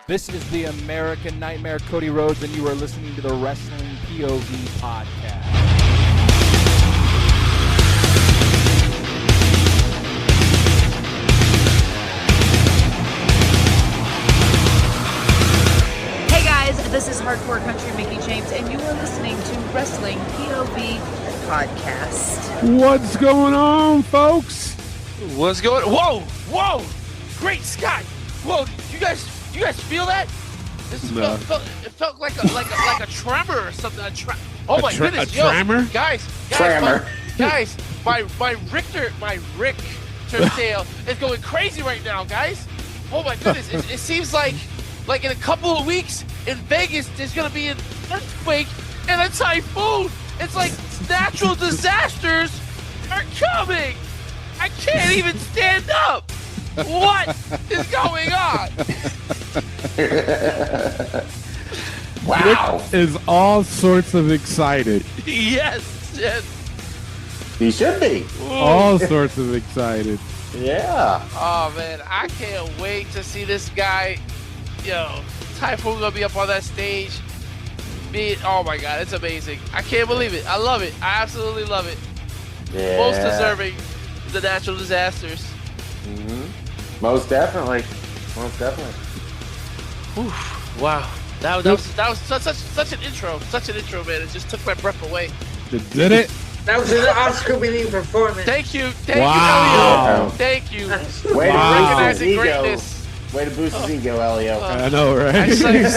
This is the American Nightmare, Cody Rhodes, and you are listening to the Wrestling POV podcast. Hey guys, this is Hardcore Country Mickey James, and you are listening to Wrestling POV podcast. What's going on, folks? What's going? Whoa! Great Scott! Whoa! You guys feel that? No. It felt like a tremor or something. Oh my goodness! A tremor? Guys! Tremor. My Richter scale is going crazy right now, guys. Oh my goodness! It seems like in a couple of weeks in Vegas, there's gonna be an earthquake and a typhoon. It's like natural disasters are coming. I can't even stand up. What is going on? Wow. Rick is all sorts of excited. Yes. He should be. All sorts of excited. Yeah. Oh man, I can't wait to see this guy. Typhoon gonna be up on that stage. Oh my god, it's amazing. I can't believe it. I love it. I absolutely love it. Yeah. Most deserving the natural disasters. Mm-hmm. Most definitely. Oof, wow. That was such an intro. Such an intro, man. It just took my breath away. Did it? That was an Oscar-winning performance. Thank you, Wow. Elio. Thank you. Way to Wow. boost his Recognizing ego. gregness. Way to boost his ego, Elio. I know, right? I just like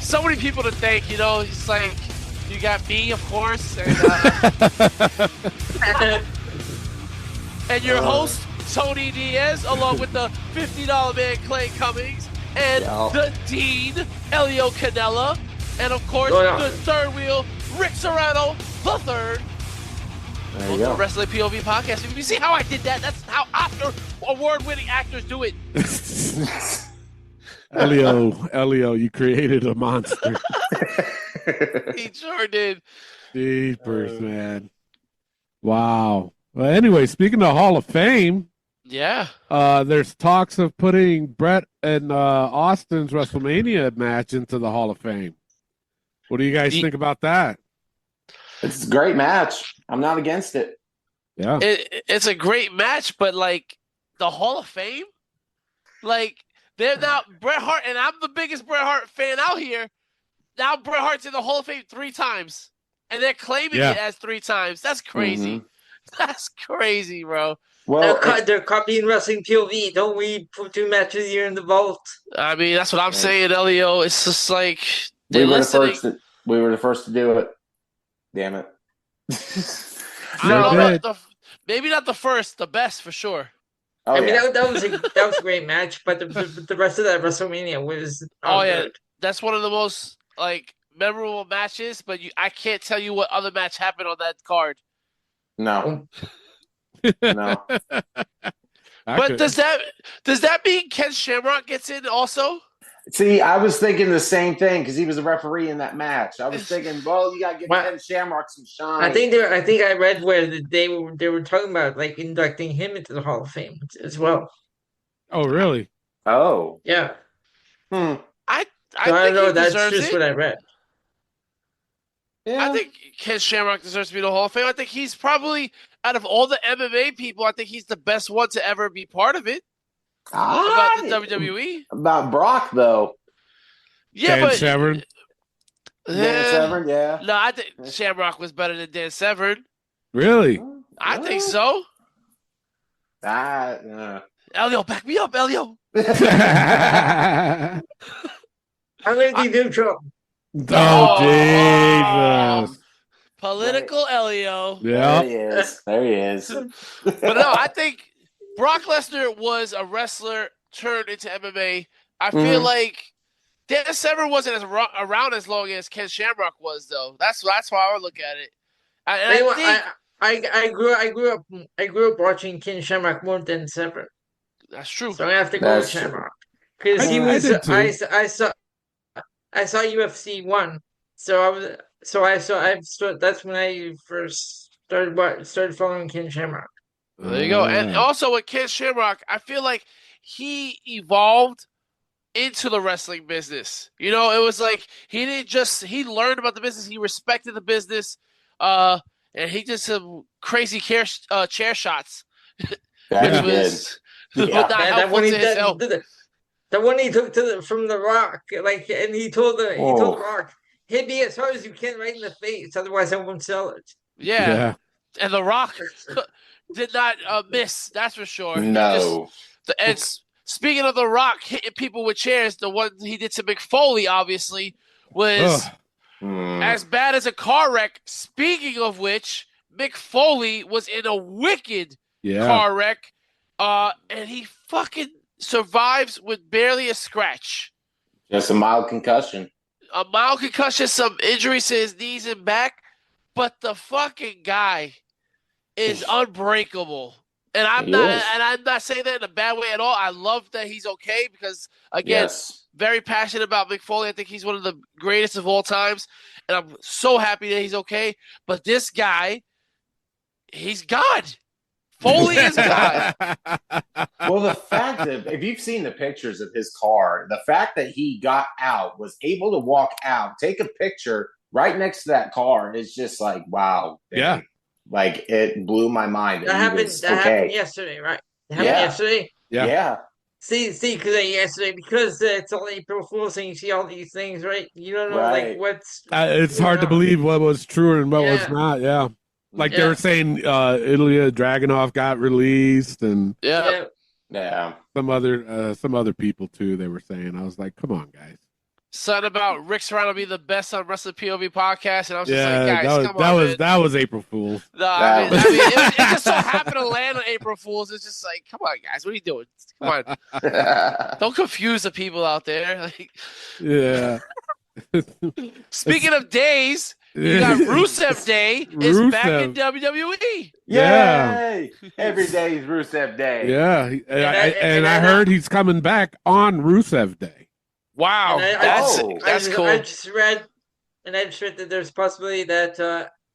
so many people to thank. It's like you got me, of course, and your host Tony Diaz, along with the $50 man Clay Cummings, and the Dean Elio Canella, and of course the third wheel Rick Serrano the third. There you The go. Wrestling POV podcast. If you see how I did that, that's how Oscar award-winning actors do it. Elio, you created a monster. He sure did. Jeepers, man. Wow. Well, anyway, speaking of Hall of Fame, Yeah. there's talks of putting Brett and Austin's WrestleMania match into the Hall of Fame. What do you guys think about that? It's a great match. I'm not against it. Yeah. It's a great match, but like the Hall of Fame, like they're now Bret Hart, and I'm the biggest Bret Hart fan out here. Now Bret Hart's in the Hall of Fame 3 times, and they're claiming it as 3 times. That's crazy. Mm-hmm. That's crazy, bro. Well, They're copying Wrestling POV. Don't we put 2 matches here in the vault? I mean, that's what I'm saying, Elio. It's just like we they're were listening. we were the first to do it. Damn it. I don't know, did. maybe not the first, the best for sure. Oh, I mean, yeah. that was a great match, but the rest of that WrestleMania was good. That's one of the most like memorable matches. But I can't tell you what other match happened on that card. No. But does that mean Ken Shamrock gets in also? See, I was thinking the same thing because he was a referee in that match. I was thinking, well, you got to give Ken Shamrock some shine. I think I read where they were talking about like inducting him into the Hall of Fame as well. Oh, really? Oh. Yeah. I don't know. he That's deserves just it. what I read. Yeah. I think Ken Shamrock deserves to be in the Hall of Fame. I think he's probably, out of all the MMA people, I think he's the best one to ever be part of it. About the WWE. About Brock, though. Yeah, Dan but Severn? Dan Severn, yeah. No, I think Shamrock was better than Dan Severn. Really? I think so. Elio, back me up, Elio. I'm going to do neutral. Oh, Jesus. Political Elio. Yeah. There he is. But no, I think Brock Lesnar was a wrestler turned into MMA. I feel like Dan Severn wasn't around as long as Ken Shamrock was, though. That's how I would look at it. I grew up watching Ken Shamrock more than Severn. That's true. So I have to go with Shamrock because he was. I saw UFC 1, so that's when I first started following Ken Shamrock. There you go. And also with Ken Shamrock, I feel like he evolved into the wrestling business. You know, it was like he learned about the business, he respected the business, and he did some crazy chair shots. That was Yeah. not helpful to his health. The one he took from The Rock, and he told The Rock, hit me as hard as you can right in the face, otherwise I won't sell it. Yeah. And The Rock did not miss, that's for sure. No. And speaking of The Rock hitting people with chairs, the one he did to Mick Foley, obviously, was as bad as a car wreck. Speaking of which, Mick Foley was in a wicked car wreck, and he fucking survives with barely a scratch. Just a mild concussion. Some injuries to his knees and back, but the fucking guy is unbreakable. And I'm not saying that in a bad way at all. I love that he's okay because, again, very passionate about Mick Foley. I think he's one of the greatest of all times, and I'm so happy that he's okay. But this guy, he's God. Foley is God. Well, the fact that if you've seen the pictures of his car, the fact that he got out, was able to walk out, take a picture right next to that car is just like, wow. Yeah. Like, it blew my mind. That happened yesterday, right? It happened yesterday? Yeah. See, because it's all April Fool's and you see all these things, right? You don't know, like, what's... it's hard to believe what was true and what was not, Like they were saying Ilya Dragunov got released and some other people, too, they were saying. I was like, come on, guys. Something about Rick Serrano being the best on Wrestling POV podcast, and I was just like, guys, come on, that was April Fool's. No, I mean, it just so happened to land on April Fool's. It's just like, come on, guys, what are you doing? Come on, don't confuse the people out there. Like, speaking of days, you got Rusev Day is back in WWE. Yay! Every day is Rusev Day. Yeah, and I heard he's coming back on Rusev Day. Wow, that's cool. I just read that there's a possibility that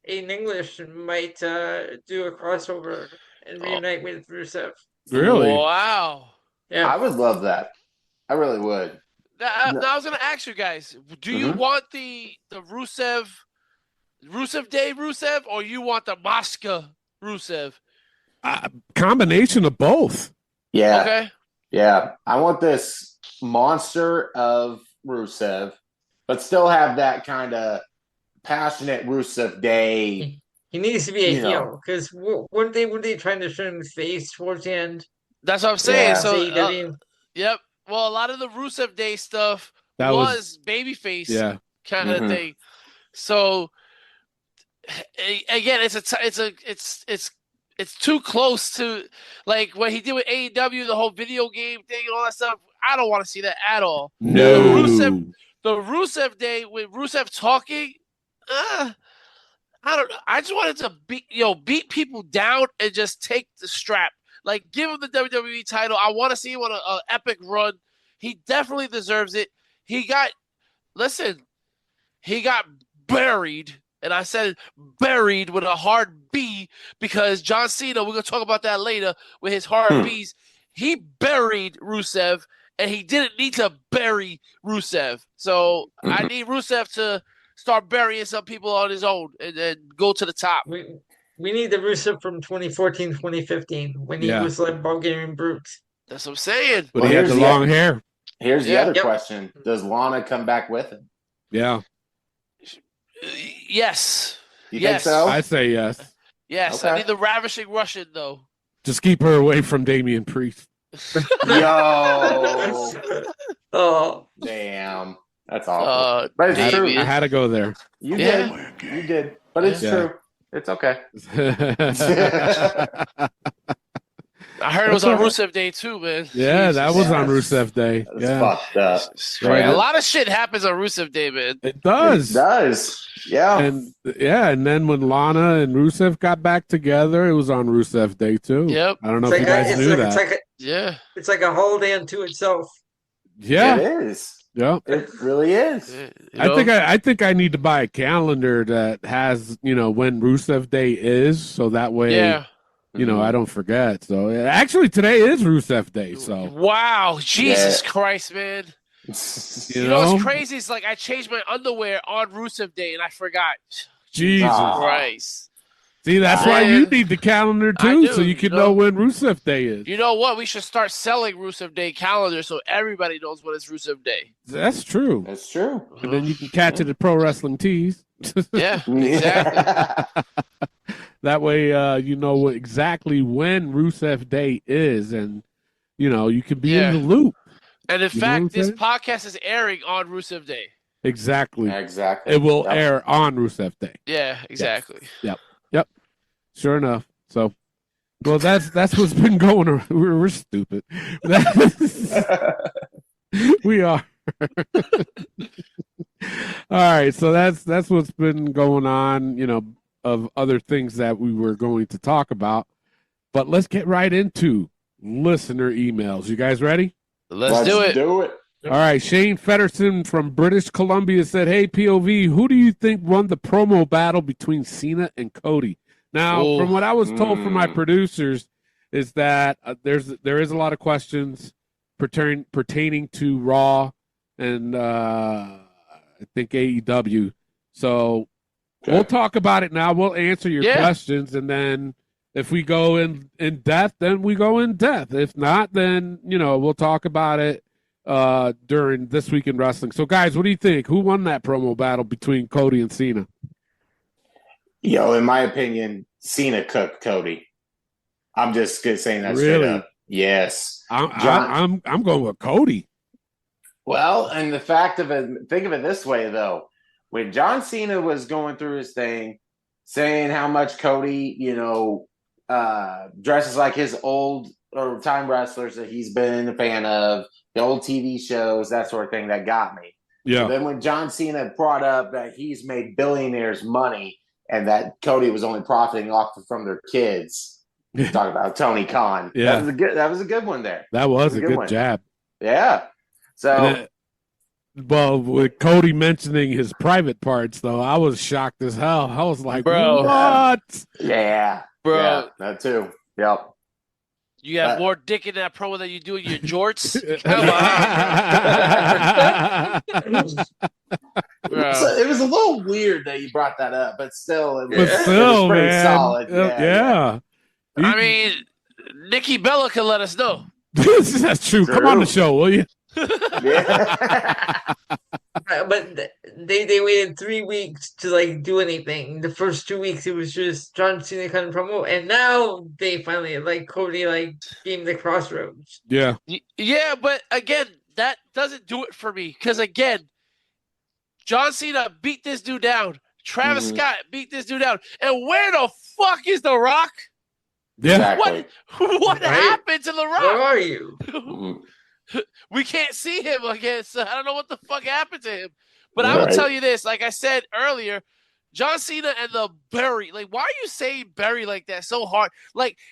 Aiden English might do a crossover and reunite with Rusev. Really? Wow. Yeah, I would love that. I really would. Now I was going to ask you guys: do you want the Rusev Day Rusev, or you want the Mosca Rusev? Combination of both. Yeah. Okay. Yeah, I want this monster of Rusev, but still have that kind of passionate Rusev Day. He needs to be a heel because weren't they trying to show him face towards the end? That's what I'm saying. Yeah. So, yep. Well, a lot of the Rusev Day stuff was babyface kind of thing. So again, it's too close to like what he did with AEW, the whole video game thing and all that stuff. I don't want to see that at all. No. The Rusev Day with Rusev talking, I don't know. I just wanted to beat people down and just take the strap. Like, give him the WWE title. I want to see him on an epic run. He definitely deserves it. He got buried. And I said buried with a hard B because John Cena, we're going to talk about that later, with his hard Bs. He buried Rusev, and he didn't need to bury Rusev. So I need Rusev to start burying some people on his own and go to the top. We need the Rusev from 2014, 2015 when he was like Bulgarian Brute. That's what I'm saying. But he had the long hair. Here's the other question. Does Lana come back with him? Yeah. Yes. You think so? I say yes. Yes. Okay. I need the ravishing Russian, though. Just keep her away from Damian Priest. Yo. Oh. Damn. That's awful. But it's true. I had to go there. You did. But it's true. It's okay. I heard it was on Rusev Day too, man. Yeah, that was on Rusev Day. That's fucked up. Right. A lot of shit happens on Rusev Day, man. It does. It does. Yeah. And then when Lana and Rusev got back together, it was on Rusev Day too. Yep. I don't know if you guys knew that. It's like a holiday unto itself. Yeah. It is. Yeah, it really is. I think I need to buy a calendar that has when Rusev Day is, so that way I don't forget. So actually, today is Rusev Day. So wow, Jesus Christ, man! You know what's crazy? Is like I changed my underwear on Rusev Day and I forgot. Jesus Christ! See, that's why you need the calendar too, so you can know when Rusev Day is. You know what? We should start selling Rusev Day calendars so everybody knows when it's Rusev Day. That's true. That's true. And then you can catch it at Pro Wrestling Tees. Yeah, exactly. That way, you know exactly when Rusev Day is, and you can be in the loop. And in fact, this podcast is airing on Rusev Day. Exactly. Exactly. It will air on Rusev Day. Yeah, exactly. Yep. Sure enough. So, well, that's what's been going on. We're stupid. We are. All right. So that's what's been going on. Of other things that we were going to talk about. But let's get right into listener emails. You guys ready? Let's do it. All right. Shane Fedderson from British Columbia said, "Hey, POV, who do you think won the promo battle between Cena and Cody?" Now, from what I was told from my producers, is that there is a lot of questions pertaining to Raw and I think AEW. So we'll talk about it now. We'll answer your questions, and then if we go in depth, then we go in depth. If not, then we'll talk about it during This Week in Wrestling. So, guys, what do you think? Who won that promo battle between Cody and Cena? In my opinion, Cena cooked Cody. I'm just saying that straight up. Yes. I'm going with Cody. Well, and the fact of it, think of it this way, though. When John Cena was going through his thing, saying how much Cody, dresses like his old or time wrestlers that he's been a fan of, the old TV shows, that sort of thing, that got me. Yeah. So then when John Cena brought up that he's made billionaires money and that Cody was only profiting off from their kids, talk about Tony Khan. Yeah. That was a good one there. That was a good jab. Yeah. So, well, with Cody mentioning his private parts, though, I was shocked as hell. I was like, bro, what? Yeah. Bro. Yeah, that too. Yep. You have more dick in that promo than you do in your jorts? Come on. So it was a little weird that you brought that up, but still, it was pretty man. solid. Yeah. I mean, Nikki Bella can let us know. That's true. Come on the show, will you? But they waited 3 weeks to do anything. The first 2 weeks it was just John Cena kind of promo, and now they finally Cody gave him the crossroads. Yeah. Yeah, but again, that doesn't do it for me because again, John Cena beat this dude down. Travis Scott beat this dude down, and where the fuck is The Rock? Yeah. Exactly. What happened to The Rock? Where are you? We can't see him again, so I don't know what the fuck happened to him. But I will tell you this, like I said earlier, John Cena and the Barry, why are you saying Barry like that so hard?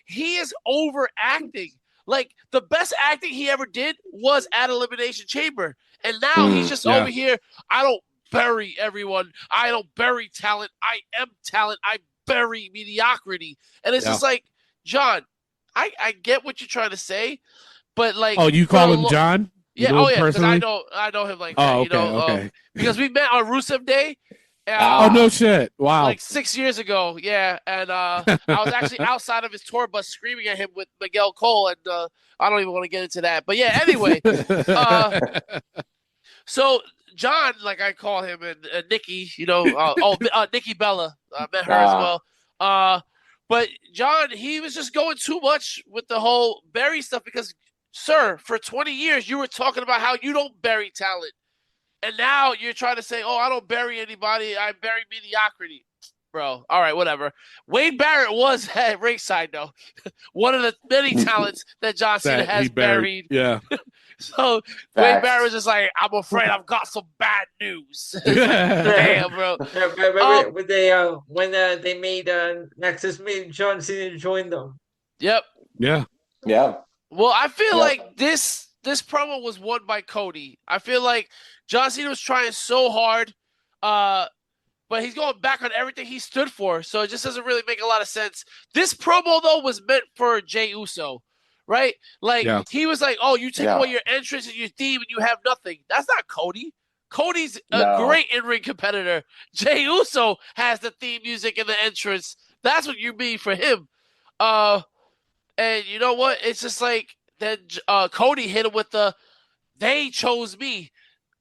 He is overacting. The best acting he ever did was at Elimination Chamber. And now he's just over here, I don't bury everyone. I don't bury talent. I am talent. I bury mediocrity. And it's just like, John, I get what you're trying to say. But you call him John? Yeah, because I know him like that. Okay. Because we met on Rusev Day. No shit! Wow, 6 years ago, yeah. And I was actually outside of his tour bus screaming at him with Miguel Cole, and I don't even want to get into that. But yeah, anyway. So John, I call him, and Nikki, Nikki Bella, I met her as well. But John, he was just going too much with the whole Barry stuff because, sir, for 20 years, you were talking about how you don't bury talent. And now you're trying to say, I don't bury anybody. I bury mediocrity. Bro, all right, whatever. Wade Barrett was at ringside, though. One of the many talents that John Cena has buried. Yeah. So Wade Barrett was just like, I'm afraid I've got some bad news. Damn, bro. When they made Nexus made John Cena join them. Yep. Yeah. Yeah. Well, I feel like this this promo was won by Cody. I feel like John Cena was trying so hard, but he's going back on everything he stood for, so it just doesn't really make a lot of sense. This promo, though, was meant for Jey Uso, right? Like, he was like, oh, you take away your entrance and your theme and you have nothing. That's not Cody. Cody's a great in-ring competitor. Jey Uso has the theme music and the entrance. That's what you mean for him. And you know what? It's just like, then Cody hit him with they chose me.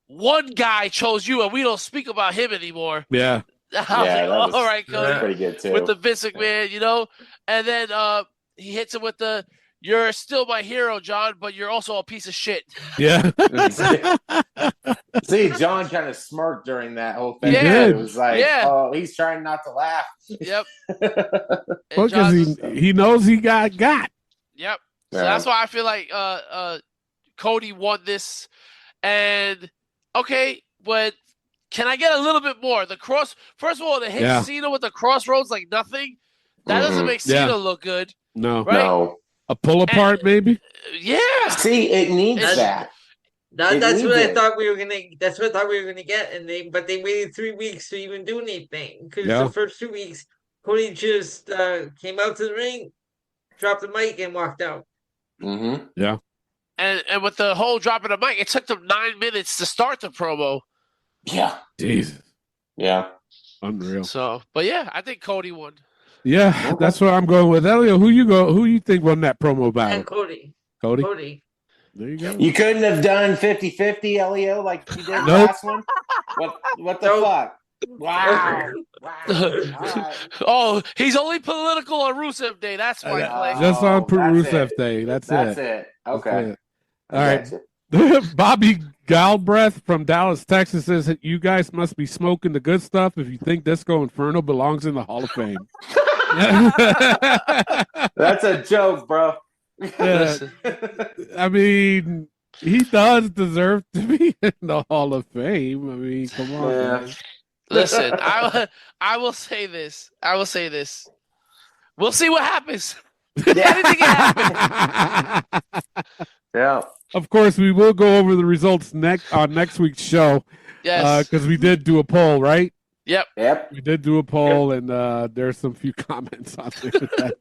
One guy chose you, and we don't speak about him anymore. Yeah. All right, Cody. Pretty good too. With the Vince McMahon, you know? And then he hits him with you're still my hero, John, but you're also a piece of shit. Yeah. See, John kind of smirked during that whole thing. Yeah. It was like, oh, he's trying not to laugh. Yep. Well, because he knows he got. Yep. So that's why I feel like Cody won this. And okay, but can I get a little bit more? First of all, to hit Cena with the crossroads like nothing, that doesn't make Cena look good. No. Right? No. A pull apart, maybe? Yeah. See, it needs that. That's what I thought we were gonna. That's what I thought we were gonna get, but they waited 3 weeks to even do anything because the first 2 weeks, Cody just came out to the ring, dropped the mic, and walked out. Mm-hmm. Yeah. And with the whole dropping the mic, it took them 9 minutes to start the promo. Yeah. Jesus. Yeah. Unreal. So, but yeah, I think Cody won. Yeah, that's what I'm going with. Elio, who you think won that promo battle? And Cody. There you go. You couldn't have done 50-50, Elio, like you did last one? What the fuck? Wow. Right. Oh, he's only political on Rusev Day. That's why. Just on Rusev Day. That's it. Okay. That's it. All right. Bobby Galbraith from Dallas, Texas says you guys must be smoking the good stuff if you think Disco Inferno belongs in the Hall of Fame. That's a joke, bro. Yeah. I mean, he does deserve to be in the Hall of Fame. I mean, come on. Man. Listen, I will say this. We'll see what happens. Anything can happen. Yeah. Of course, we will go over the results on next week's show. Yes. Because we did do a poll, right? Yep. We did do a poll, and there's some few comments on there that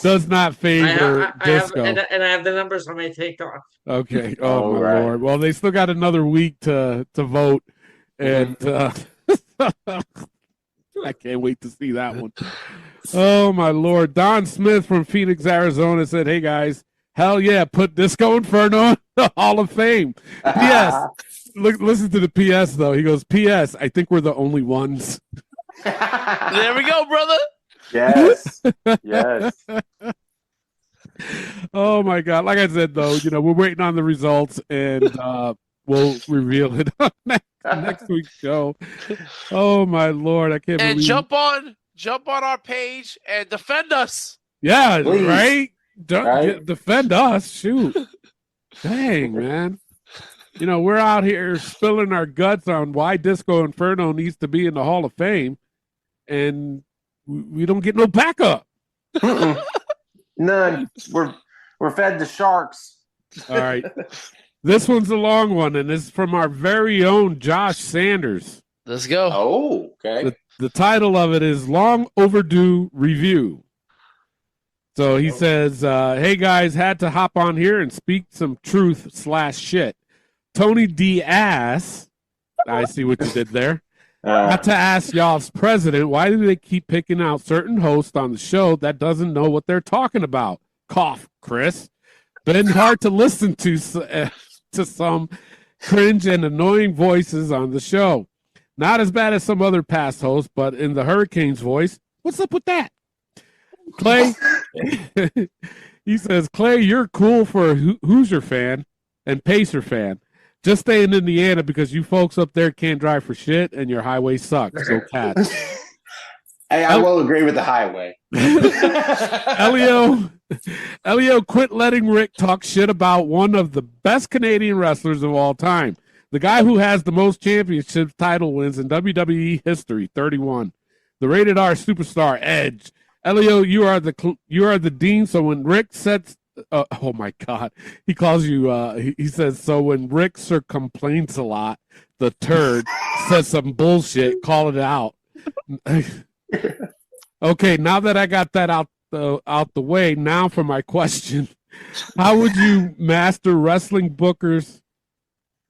does not favor Disco. And I have the numbers on my TikTok. Okay. Oh, my Lord. Well, they still got another week to vote, and I can't wait to see that one. Oh, my Lord. Don Smith from Phoenix, Arizona said, hey, guys, hell yeah, put Disco Inferno in the Hall of Fame. P.S. Listen to the P.S., though. He goes, P.S., I think we're the only ones. There we go, brother. Yes. Oh, my God. Like I said, though, we're waiting on the results, and we'll reveal it on next week's show. Oh, my Lord. I can't believe it. And jump on our page and defend us. Yeah, please. Right? Defend us. Shoot. Dang, man. We're out here spilling our guts on why Disco Inferno needs to be in the Hall of Fame, and we don't get no backup. None. We're fed the sharks. All right. This one's a long one, and it's from our very own Josh Sanders. Let's go. Oh, okay. The title of it is Long Overdue Review. So he says, hey, guys, had to hop on here and speak some truth/shit. Tony Diaz, I see what you did there. Got to ask y'all's president, why do they keep picking out certain hosts on the show that doesn't know what they're talking about? Cough, Chris. Been hard to listen to some cringe and annoying voices on the show. Not as bad as some other past hosts, but in the Hurricanes voice, what's up with that? Clay, he says, Clay, you're cool for a Hoosier fan and Pacer fan. Just stay in Indiana because you folks up there can't drive for shit and your highway sucks. So Cats. Hey, I will agree with the highway. Elio, quit letting Rick talk shit about one of the best Canadian wrestlers of all time. The guy who has the most championship title wins in WWE history, 31. The rated R superstar Edge. Elio, you are the dean. So when Rick sets oh my God, he calls you. He says, so when Rick Sir complains a lot, the turd says some bullshit. Call it out. Okay, now that I got that out the way, now for my question: how would you master wrestling bookers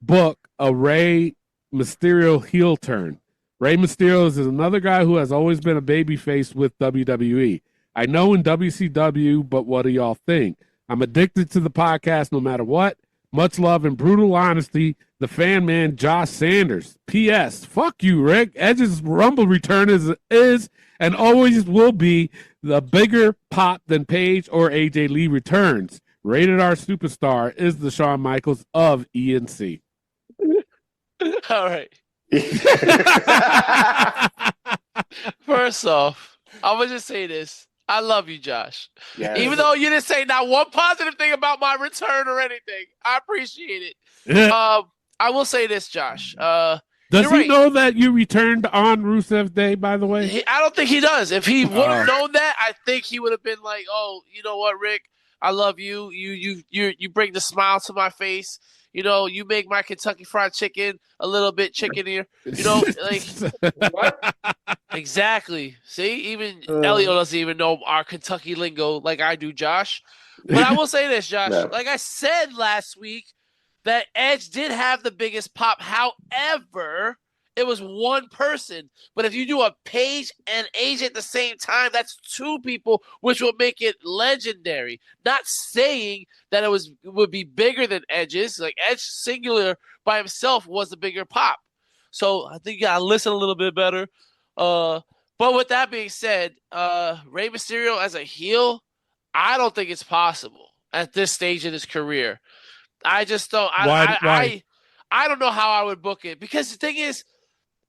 book a Rey Mysterio heel turn? Rey Mysterio is another guy who has always been a babyface with WWE. I know in WCW, but what do y'all think? I'm addicted to the podcast no matter what. Much love and brutal honesty, the fan man Josh Sanders. P.S. Fuck you, Rick. Edge's Rumble return is and always will be the bigger pop than Paige or AJ Lee returns. Rated R superstar is the Shawn Michaels of ENC. All right. First off, I'm going to just say this. I love you, Josh. Yes. Even though you didn't say not one positive thing about my return or anything, I appreciate it. I will say this, Josh. Does he know that you returned on Rusev Day, by the way? I don't think he does. If he would have known that, I think he would have been like, oh, you know what, Rick? I love you. You bring the smile to my face. You know, you make my Kentucky Fried Chicken a little bit chickenier. You know, like what? Exactly. See, even Elio doesn't even know our Kentucky lingo like I do, Josh. But I will say this, Josh. No. Like I said last week, that Edge did have the biggest pop. However, it was one person. But if you do a Paige and AJ at the same time, that's two people, which will make it legendary. Not saying that it would be bigger than Edge's. Like Edge singular by himself was the bigger pop. So I think you gotta listen a little bit better. But with that being said, Rey Mysterio as a heel, I don't think it's possible at this stage in his career. I just don't. Why? I don't know how I would book it, because the thing is,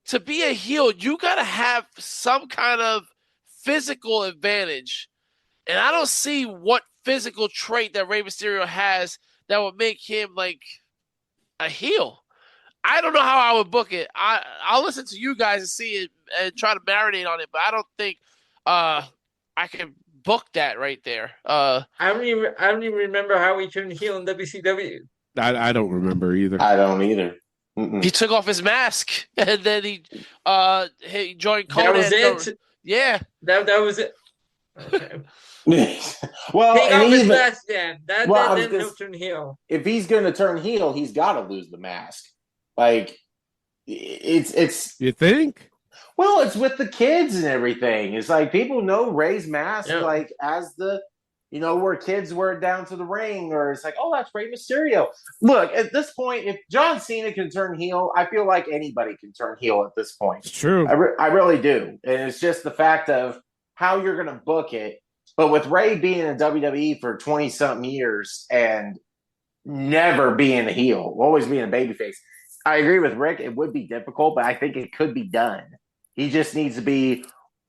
to be a heel, you got to have some kind of physical advantage. And I don't see what physical trait that Rey Mysterio has that would make him like a heel. I don't know how I would book it. I'll listen to you guys and see it and try to marinate on it, but I don't think I can book that right there. I don't even remember how he turned heel in WCW. I don't remember either. I don't either. He took off his mask and then he joined Conan. That was it. Yeah, that was it. Okay. Well, take off his mask then. Then he'll turn heel. If he's going to turn heel, he's got to lose the mask. Like it's. You think? Well, it's with the kids and everything. It's like people know Rey's mask, like as the. You know, where kids were down to the ring, or it's like, oh, that's Rey Mysterio. Look, at this point, if John Cena can turn heel, I feel like anybody can turn heel at this point. It's true. I really do. And it's just the fact of how you're going to book it. But with Rey being in WWE for 20-something years and never being a heel, always being a babyface, I agree with Rick. It would be difficult, but I think it could be done. He just needs to be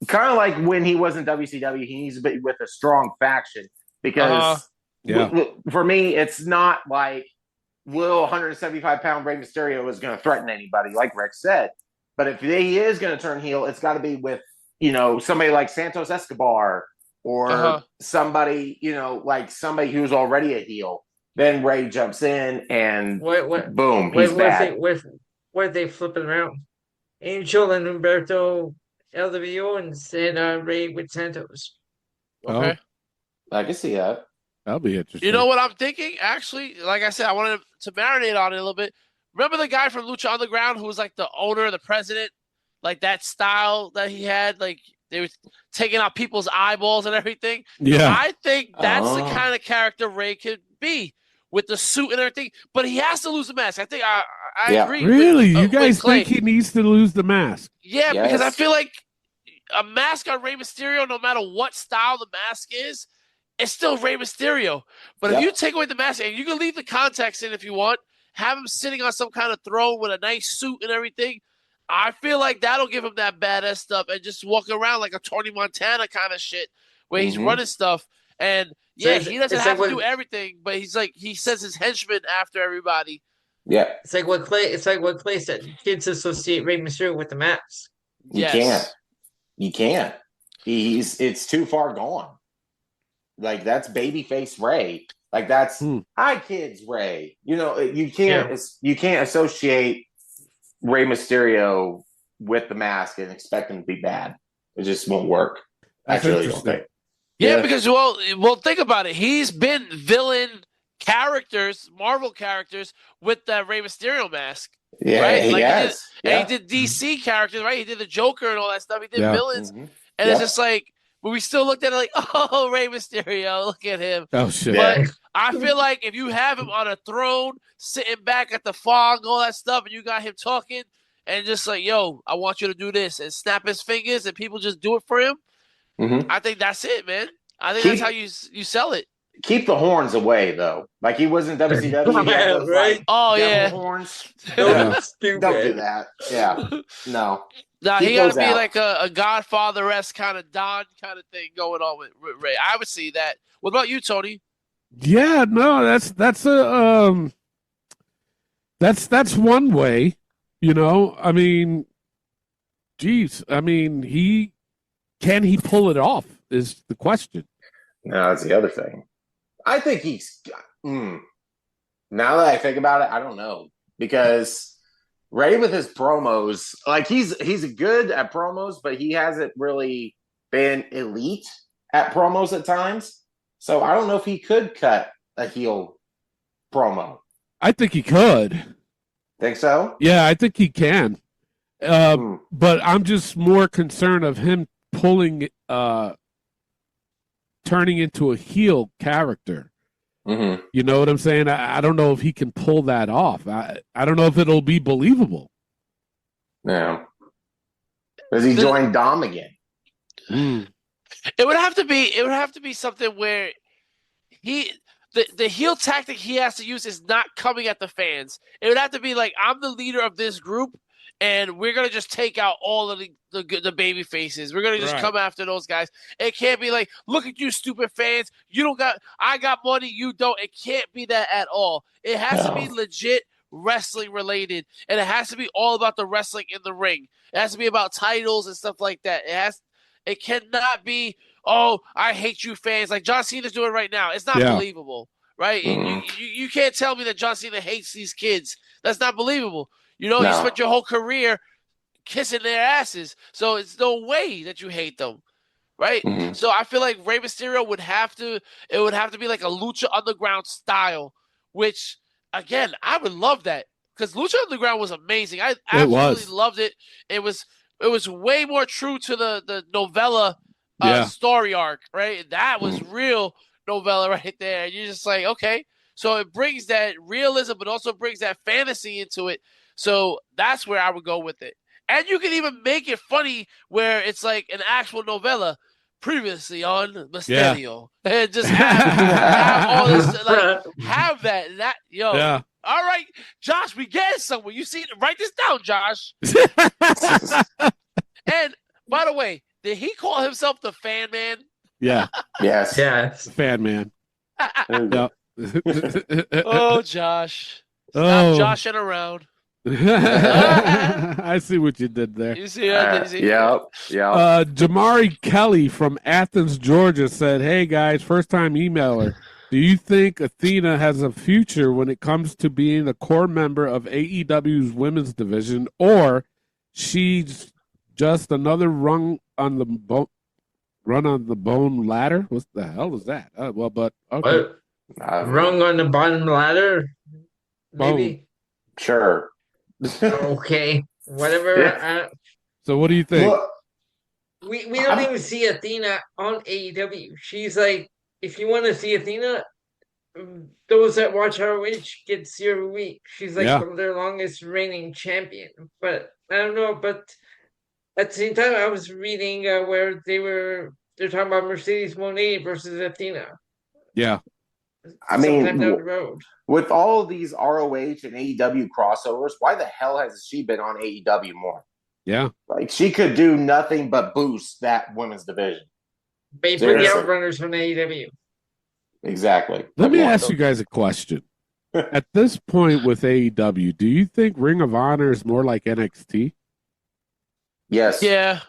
kind of like when he was in WCW, he needs to be with a strong faction, because for me, it's not like will 175-pound Rey Mysterio is going to threaten anybody, like Rick said. But if he is going to turn heel, it's got to be with, you know, somebody like Santos Escobar or somebody, you know, like somebody who's already a heel. Then Rey jumps in and boom, he's bad. Where they flipping around? Angel and Humberto LWO and Rey with Santos. Okay. I can see that. That'll be interesting. You know what I'm thinking? Actually, like I said, I wanted to marinate on it a little bit. Remember the guy from Lucha Underground who was like the owner, the president? Like that style that he had? Like they were taking out people's eyeballs and everything? Yeah. I think that's the kind of character Rey could be with the suit and everything. But he has to lose the mask. I think I agree. Really? You guys think he needs to lose the mask? Yeah, because I feel like a mask on Rey Mysterio, no matter what style the mask is, it's still Rey Mysterio. But if you take away the mask, and you can leave the contacts in if you want, have him sitting on some kind of throne with a nice suit and everything, I feel like that'll give him that badass stuff and just walk around like a Tony Montana kind of shit where he's running stuff. And he doesn't have to do everything, but he's like, he sends his henchmen after everybody. Yeah. It's like what Clay said. Kids associate Rey Mysterio with the mask. You can't. It's too far gone. Like that's babyface Ray. Like that's hi kids Ray. You know, you can't associate Rey Mysterio with the mask and expect him to be bad. It just won't work. That's interesting. Yeah, because well, think about it. He's been villain characters, Marvel characters, with the Rey Mysterio mask. Yeah, right? He has. And he did DC characters, right? He did the Joker and all that stuff. He did villains, and it's just like, but we still looked at it like, oh, Rey Mysterio, look at him. Oh shit! But I feel like if you have him on a throne, sitting back at the fog, all that stuff, and you got him talking, and just like, yo, I want you to do this, and snap his fingers, and people just do it for him. I think that's it, man. I think that's how you sell it. Keep the horns away, though. Like he was in WCW, right? Like, horns. Don't do that. Yeah, no. Nah, he got to be like a Godfather-esque kind of Don kind of thing going on with Ray. I would see that. What about you, Tony? Yeah, no, that's one way. You know, I mean, geez, I mean, can he pull it off? Is the question. No, that's the other thing. I think he's. Now that I think about it, I don't know because Ray with his promos, like he's good at promos, but he hasn't really been elite at promos at times. So I don't know if he could cut a heel promo. I think he could. Think so? Yeah, I think he can. But I'm just more concerned of him turning into a heel character. You know what I'm saying? I don't know if he can pull that off. I don't know if it'll be believable. Yeah. Does he join Dom again? It would have to be something where the heel tactic he has to use is not coming at the fans. It would have to be like, I'm the leader of this group, and we're gonna just take out all of the baby faces. We're gonna just come after those guys. It can't be like, look at you, stupid fans. I got money, you don't. It can't be that at all. It has to be legit wrestling related, and it has to be all about the wrestling in the ring. It has to be about titles and stuff like that. It cannot be, oh, I hate you fans, like John Cena's doing right now. It's not believable, right? You can't tell me that John Cena hates these kids. That's not believable. You know, you spent your whole career kissing their asses, so it's no way that you hate them, right? So I feel like Rey Mysterio would have to be like a Lucha Underground style, which, again, I would love that because Lucha Underground was amazing. I absolutely loved it. It was way more true to the novella story arc, right? That was real novella right there. And you're just like, okay. So it brings that realism, but also brings that fantasy into it. So that's where I would go with it. And you can even make it funny where it's like an actual novella previously on Mysterio. And just have all this, like, have that. All right, Josh, we get it somewhere. You see, write this down, Josh. And by the way, did he call himself the Fan Man? Yeah. Yes. Fan Man. Oh, Josh. Stop joshing around. I see what you did there. You see that? Yeah. Jamari Kelly from Athens, Georgia said, "Hey guys, first time emailer. Do you think Athena has a future when it comes to being a core member of AEW's women's division, or she's just another rung on the bone ladder? What the hell is that? Okay. What? Rung on the bottom ladder? Maybe. Sure. Okay. Whatever. So what do you think? Well, we don't even see Athena on AEW. She's like, if you want to see Athena, those that watch ROH get to see her every week. She's like their longest reigning champion. But I don't know. But at the same time, I was reading where they're talking about Mercedes Moné versus Athena. Yeah. I mean, down the road. With all of these ROH and AEW crossovers, why the hell has she been on AEW more? Yeah. Like, she could do nothing but boost that women's division. They put the Outrunners from AEW. Exactly. Let me ask you guys a question. At this point with AEW, do you think Ring of Honor is more like NXT? Yes. Yeah.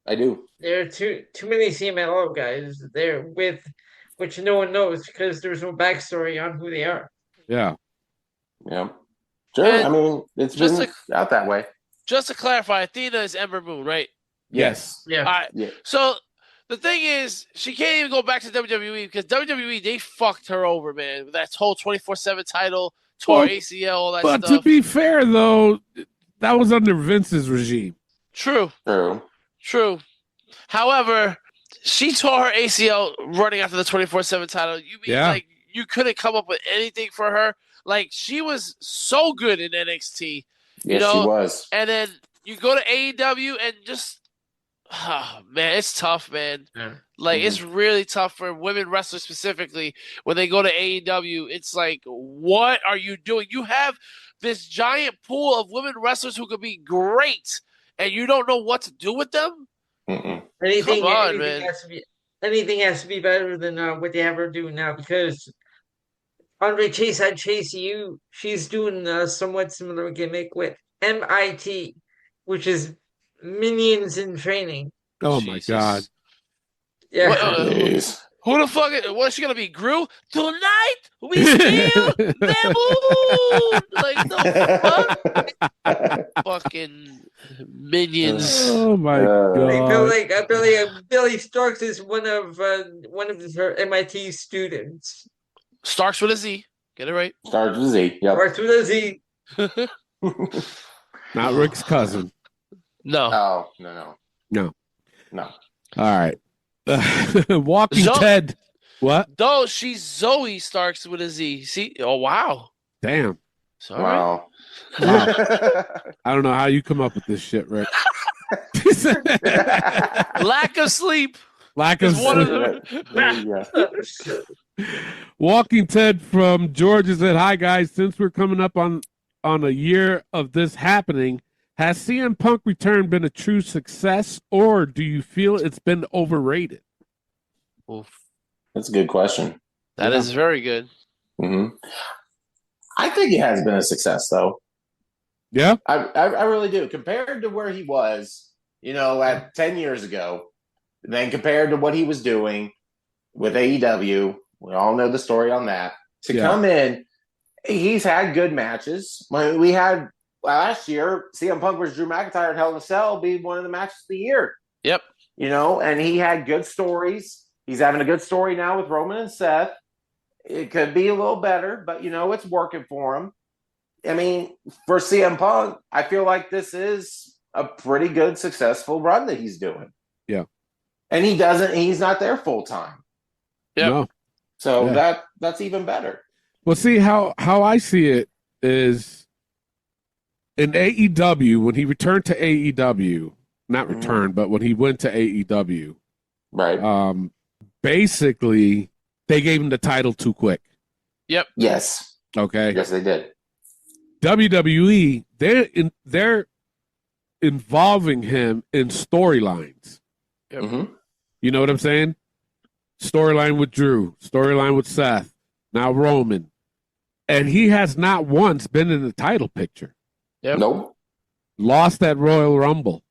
I do. There are too many CMLL guys there with which no one knows because there's no backstory on who they are. Yeah. Yeah. Sure. And I mean, it's been out that way. Just to clarify, Athena is Ember Moon, right? Yes. Yeah. All right. Yeah. So the thing is, she can't even go back to WWE because WWE, they fucked her over, man. That whole 24/7 title, tore ACL, all that but stuff. But to be fair, though, that was under Vince's regime. True. However, she tore her ACL running after the 24/7 title. You mean like you couldn't come up with anything for her? Like, she was so good in NXT. Yes, she was. And then you go to AEW and just, oh, man, it's tough, man. Yeah. Like, it's really tough for women wrestlers specifically when they go to AEW. It's like, what are you doing? You have this giant pool of women wrestlers who could be great, and you don't know what to do with them? Anything man. Anything has to be better than what they have her do now, because Andre Chase had Chase U. She's doing a somewhat similar gimmick with MIT, which is Minions in Training. Oh, my God. Yeah. Who the fuck is, what is she going to be? Gru? Tonight, we steal the moon! Like, the fuck? Fucking Minions. Oh, my God. I feel like Billy Starks is one of her MIT students. Starks with a Z. Get it right. Starks with a Z. Yep. Starks with a Z. Not Rick's cousin. No. Oh, no. All right. Walking Ted. What? No, she's Zoe Starks with a Z. See? Oh, wow. Damn. Sorry. Wow. I don't know how you come up with this shit, Rick. Lack of sleep. Lack of sleep. Walking Ted from Georgia said, "Hi guys, since we're coming up on a year of this happening, has CM Punk return been a true success, or do you feel it's been overrated?" Oof. That's a good question. That is very good. Mm-hmm. I think it has been a success, though. Yeah, I really do. Compared to where he was, at 10 years ago, and then compared to what he was doing with AEW, we all know the story on that. Come in, he's had good matches. We had last year, CM Punk versus Drew McIntyre at Hell in a Cell be one of the matches of the year. Yep. And he had good stories. He's having a good story now with Roman and Seth. It could be a little better, but, it's working for him. I mean, for CM Punk, I feel like this is a pretty good, successful run that he's doing. Yeah. And he's not there full time. Yeah. No. So that's even better. Well, see, how I see it is in AEW, when he returned to AEW, not returned, but when he went to AEW, right? Basically, they gave him the title too quick. Yep. Yes. Okay. Yes, they did. WWE, they're involving him in storylines. Yep. Mm-hmm. You know what I'm saying? Storyline with Drew, storyline with Seth, now Roman. And he has not once been in the title picture. Yep. Nope. Lost at Royal Rumble.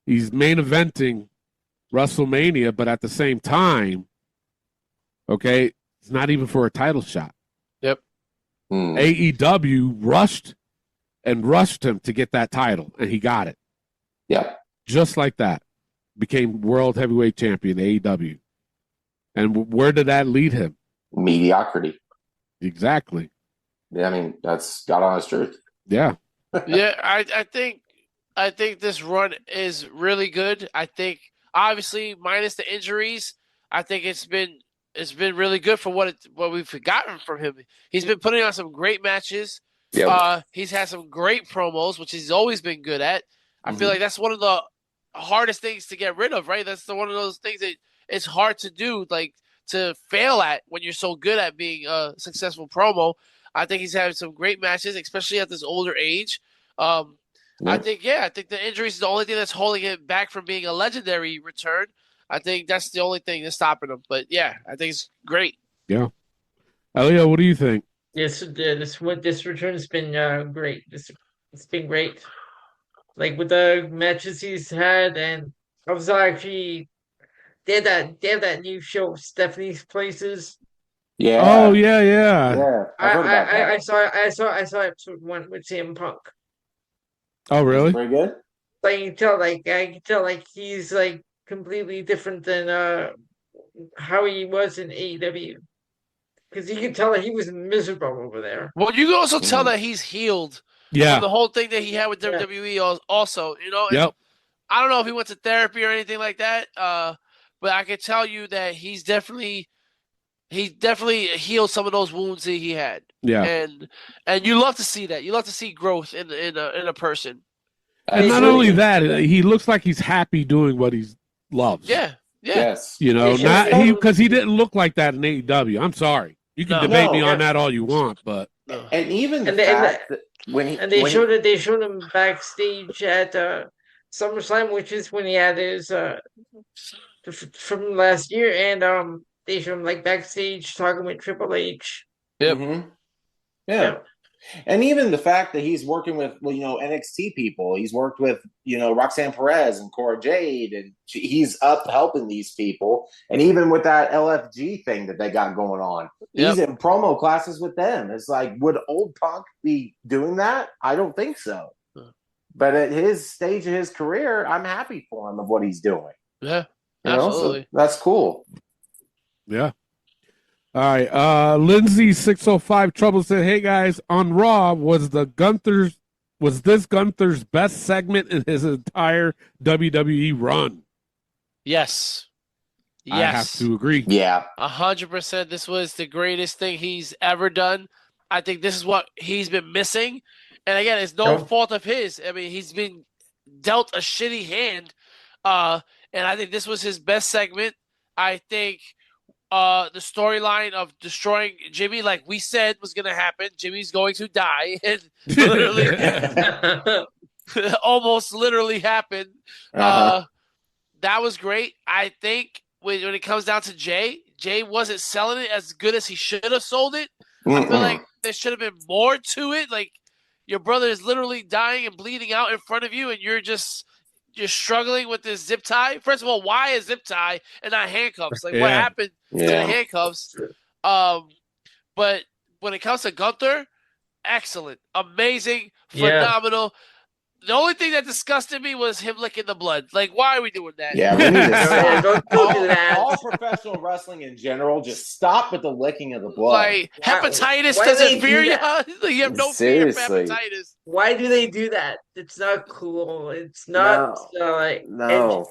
He's main eventing WrestleMania, but at the same time, okay, it's not even for a title shot. Yep. AEW rushed him to get that title, and he got it. Yeah. Just like that. Became World Heavyweight Champion, AEW. And where did that lead him? Mediocrity. Exactly. Yeah, I mean, that's God honest truth. Yeah. Yeah, I think this run is really good. I think, obviously, minus the injuries, I think it's been really good for what we've gotten from him. He's been putting on some great matches. Yep. He's had some great promos, which he's always been good at. I feel like that's one of the hardest things to get rid of, right? That's one of those things that it's hard to do, like to fail at when you're so good at being a successful promo. I think he's having some great matches, especially at this older age. I think the injuries is the only thing that's holding him back from being a legendary return. I think that's the only thing that's stopping him. But yeah, I think it's great. Yeah. Elio, what do you think? Yes, this return has been great. It's been great. Like with the matches he's had, and I was actually they have that new show, Stephanie's Places. Yeah. Oh yeah. I've heard about that. I saw episode 1 with CM Punk. Oh really? Very good. Like you can tell like he's like completely different than how he was in AEW. Because you can tell that he was miserable over there. Well, you can also tell that he's healed from the whole thing that he had with WWE also, you know? Yep. I don't know if he went to therapy or anything like that, but I can tell you that he definitely healed some of those wounds that he had. Yeah. And you love to see that. You love to see growth in a person. And not only that, he looks like he's happy doing what he loves. Yeah. Yes. You know, because he didn't look like that in AEW. I'm sorry. You can debate me on that all you want, but and even the fact that they showed him backstage at SummerSlam, which is when he had his from last year, and they showed him like backstage talking with Triple H. Yep. Mm-hmm. Yeah. And even the fact that he's working with, NXT people, he's worked with, Roxanne Perez and Cora Jade, and he's up helping these people. And even with that LFG thing that they got going on, he's in promo classes with them. It's like, would old Punk be doing that? I don't think so. But at his stage of his career, I'm happy for him of what he's doing. Yeah, absolutely. So that's cool. Yeah. All right. Lindsay605 Trouble said, "Hey guys, on Raw was this Gunther's best segment in his entire WWE run?" Yes. I have to agree. Yeah. 100%. This was the greatest thing he's ever done. I think this is what he's been missing. And again, it's no fault of his. I mean, he's been dealt a shitty hand. And I think this was his best segment. I think the storyline of destroying Jimmy, like we said, was going to happen. Jimmy's going to die. And literally, almost literally happened. That was great. I think when it comes down to Jay wasn't selling it as good as he should have sold it. I feel like there should have been more to it. Like, your brother is literally dying and bleeding out in front of you, and you're struggling with this zip tie. First of all, why a zip tie and not handcuffs? Like, what happened to the handcuffs? But when it comes to Gunther, excellent, amazing, phenomenal. The only thing that disgusted me was him licking the blood. Like, why are we doing that? Yeah, we need to stop. Don't do that. All professional wrestling in general, just stop with the licking of the blood. Like, hepatitis doesn't fear you. You have no fear for hepatitis. Why do they do that? It's not cool. It's not no.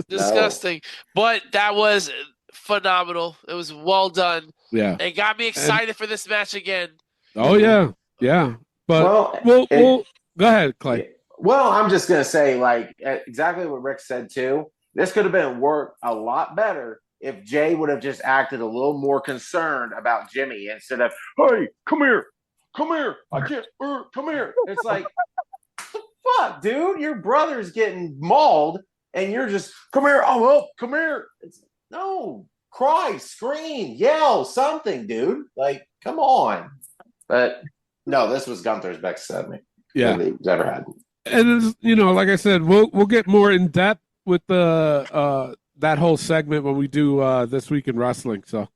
Disgusting. But that was phenomenal. It was well done. Yeah. It got me excited for this match again. Oh yeah. But we'll go ahead, Clay. Well, I'm just gonna say, like, exactly what Rick said too. This could have been worked a lot better if Jay would have just acted a little more concerned about Jimmy instead of, "Hey, come here, I can't, come here." It's like, what the fuck, dude? Your brother's getting mauled, and you're just, "Come here, come here." No, cry, scream, yell, something, dude. Like, come on. But no, this was Gunther's best segment. Yeah, he's ever had. And like I said, we'll get more in depth with the that whole segment when we do This Week in Wrestling. So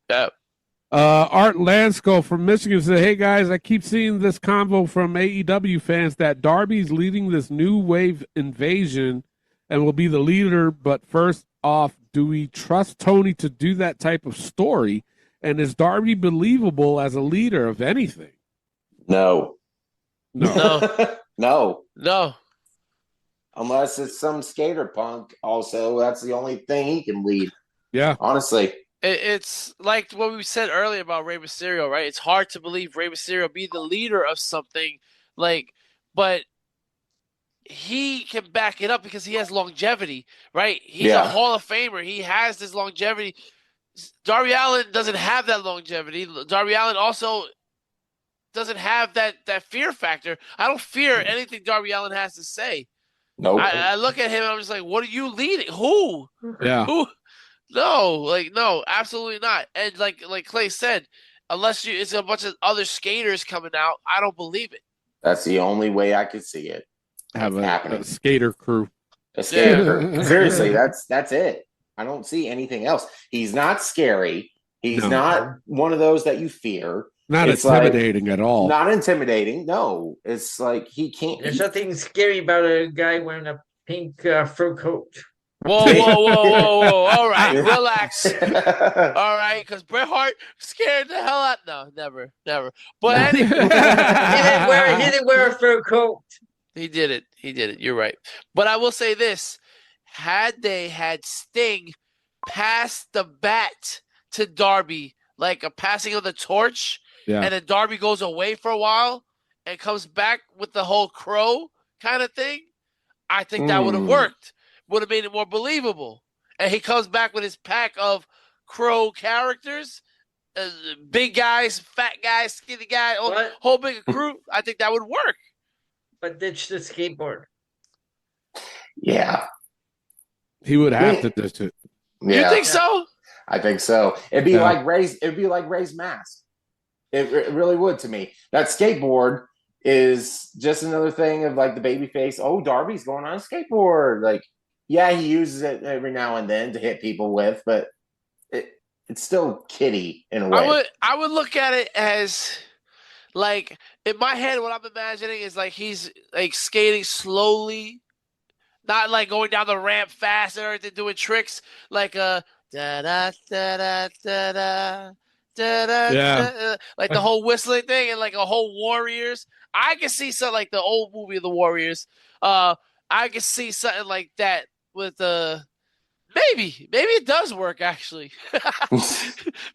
Art Lansco from Michigan said, "Hey guys, I keep seeing this convo from AEW fans that Darby's leading this new wave invasion and will be the leader. But first off, do we trust Tony to do that type of story? And is Darby believable as a leader of anything?" No. No. Unless it's some skater punk. Also, that's the only thing he can lead. Yeah. Honestly. It's like what we said earlier about Rey Mysterio, right? It's hard to believe Rey Mysterio be the leader of something, but he can back it up because he has longevity, right? He's a Hall of Famer. He has this longevity. Darby Allin doesn't have that longevity. Darby Allin also doesn't have that fear factor. I don't fear anything Darby Allin has to say. No. Nope. I look at him and I'm just like, what are you leading? Who? Yeah. Who? No, absolutely not. And like Clay said, unless it's a bunch of other skaters coming out, I don't believe it. That's the only way I could see it. have a skater crew. A skater crew. Seriously, that's it. I don't see anything else. He's not scary. He's not one of those that you fear. Not intimidating at all. Not intimidating. No, it's like he can't. There's nothing scary about a guy wearing a pink fur coat. Whoa! All right, relax. All right, because Bret Hart scared the hell out. No, never. But anyway, he didn't wear a fur coat. He did it. You're right. But I will say this: had they had Sting pass the bat to Darby, like a passing of the torch, and then Darby goes away for a while and comes back with the whole crow kind of thing, I think that would have worked. Would have made it more believable. And he comes back with his pack of crow characters, big guys, fat guys, skinny guy, whole big crew. I think that would work. But ditch the skateboard. Yeah. He would have to ditch it. Yeah. You think so? I think so. It'd be like Ray's mask. It really would to me. That skateboard is just another thing of like the baby face. Oh, Darby's going on a skateboard. Like, yeah, he uses it every now and then to hit people with, but it's still kiddie in a way. I would look at it as like in my head, what I'm imagining is like he's like skating slowly, not like going down the ramp fast and everything, doing tricks like da da da da da da. Like the whole whistling thing and like a whole Warriors. I can see something like the old movie of the Warriors. I can see something like that with maybe it does work actually.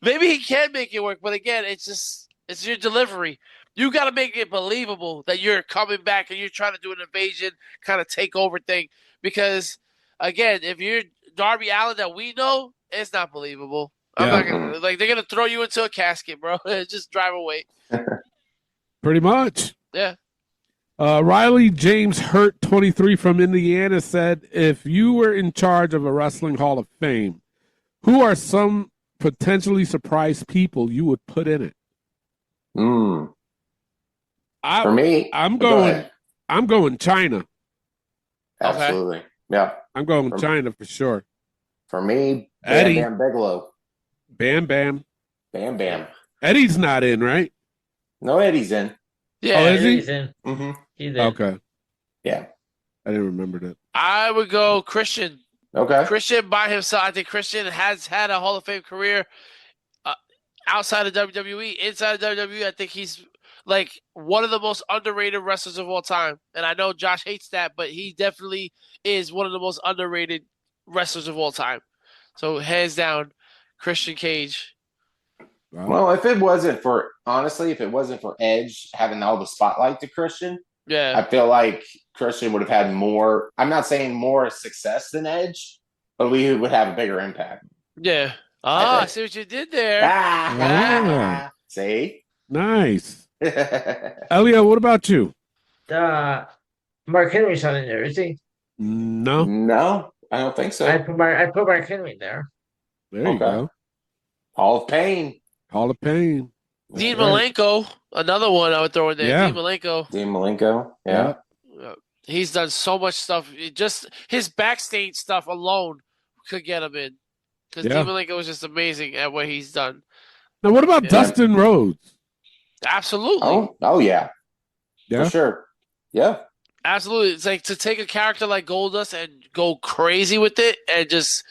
Maybe he can make it work, but again, it's your delivery. You got to make it believable that you're coming back and you're trying to do an invasion kind of takeover thing. Because again, if you're Darby Allin that we know, it's not believable. I'm not gonna they're gonna throw you into a casket, bro. Just drive away. Pretty much. Yeah. Riley James Hurt 23 from Indiana said, if you were in charge of a wrestling Hall of Fame, who are some potentially surprised people you would put in it? For me, I'm going China. Absolutely. Okay. Yeah. I'm going China for sure. For me, Eddie. Bam Bigelow. Bam Bam. Eddie's not in, right? No, Eddie's in. Yeah, Eddie's in. Mm-hmm. He's in. Okay. Yeah. I didn't remember that. I would go Christian. Okay. Christian by himself. I think Christian has had a Hall of Fame career outside of WWE. Inside of WWE, I think he's like one of the most underrated wrestlers of all time. And I know Josh hates that, but he definitely is one of the most underrated wrestlers of all time. So hands down, Christian Cage. Wow. Well, if it wasn't for Edge having all the spotlight to Christian, I feel like Christian would have had more. I'm not saying more success than Edge, but we would have a bigger impact. Yeah. I see what you did there. See? Nice. Elliot, what about you? Mark Henry's not in there, is he? No, I don't think so. I put Mark Henry there. There you go. Hall of Pain. Dean Malenko, another one I would throw in there. Yeah. Dean Malenko. Yeah. He's done so much stuff. Just his backstage stuff alone could get him in. Because Dean Malenko was just amazing at what he's done. Now, what about Dustin Rhodes? Absolutely. Oh yeah. For sure. Yeah. Absolutely. It's like to take a character like Goldust and go crazy with it and just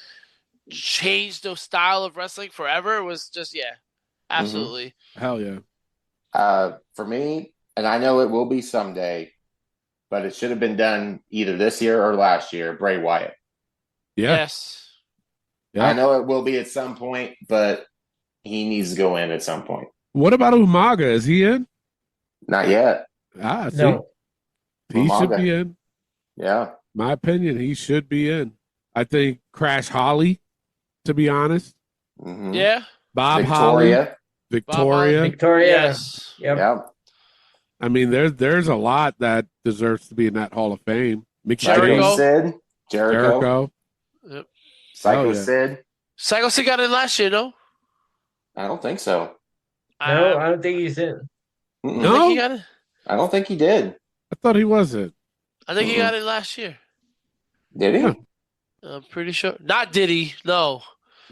change the style of wrestling forever was just, absolutely. Hell yeah. For me, and I know it will be someday, but it should have been done either this year or last year, Bray Wyatt. Yeah. Yes. Yeah. I know it will be at some point, but he needs to go in at some point. What about Umaga? Is he in? Not yet. See. No. He should be in. Yeah. My opinion, he should be in. I think Crash Holly, to be honest. Mm-hmm. Yeah. Bob Victoria. Victoria. Yes. Yep. I mean, there's a lot that deserves to be in that Hall of Fame. Jericho. Yep. Psycho Sid. Psycho Sid got in last year, no? I don't think so. No, I don't think he's in. No? I don't think he did. I thought he was in. I think he got it last year. Did he? I'm pretty sure. Not did he? No.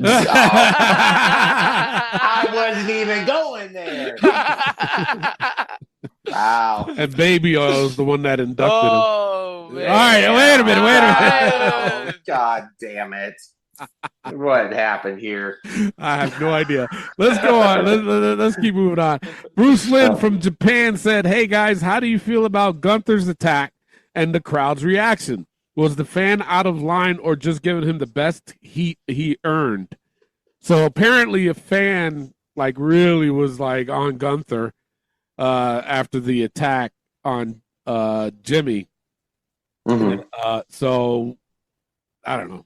I wasn't even going there. Wow. And Baby Oil is the one that inducted him. Oh, man. All right, wait a minute. Wow. God damn it. What happened here? I have no idea. Let's go on. Let's keep moving on. Bruce Lynn from Japan said, "Hey guys, how do you feel about Gunther's attack and the crowd's reaction? Was the fan out of line or just giving him the best heat he earned?" So apparently a fan like really was like on Gunther after the attack on Jimmy. So I don't know.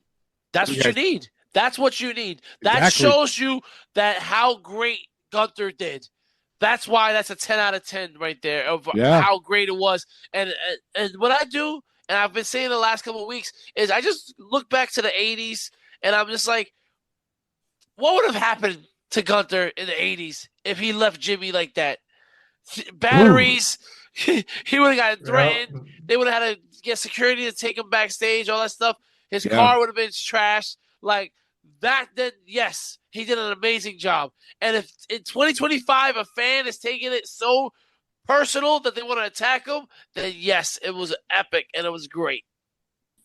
That's what you need. That's what you need. That shows you that how great Gunther did. That's why that's a 10 out of 10 right there of how great it was. And what I do, and I've been saying the last couple of weeks, is I just look back to the 80s, and I'm just like, what would have happened to Gunther in the 80s if he left Jimmy like that? Batteries, he would have gotten threatened. They would have had to get security to take him backstage, all that stuff. His car would have been trashed. Like that, then yes, he did an amazing job. And if in 2025 a fan is taking it so personal that they want to attack him, then yes, it was epic and it was great.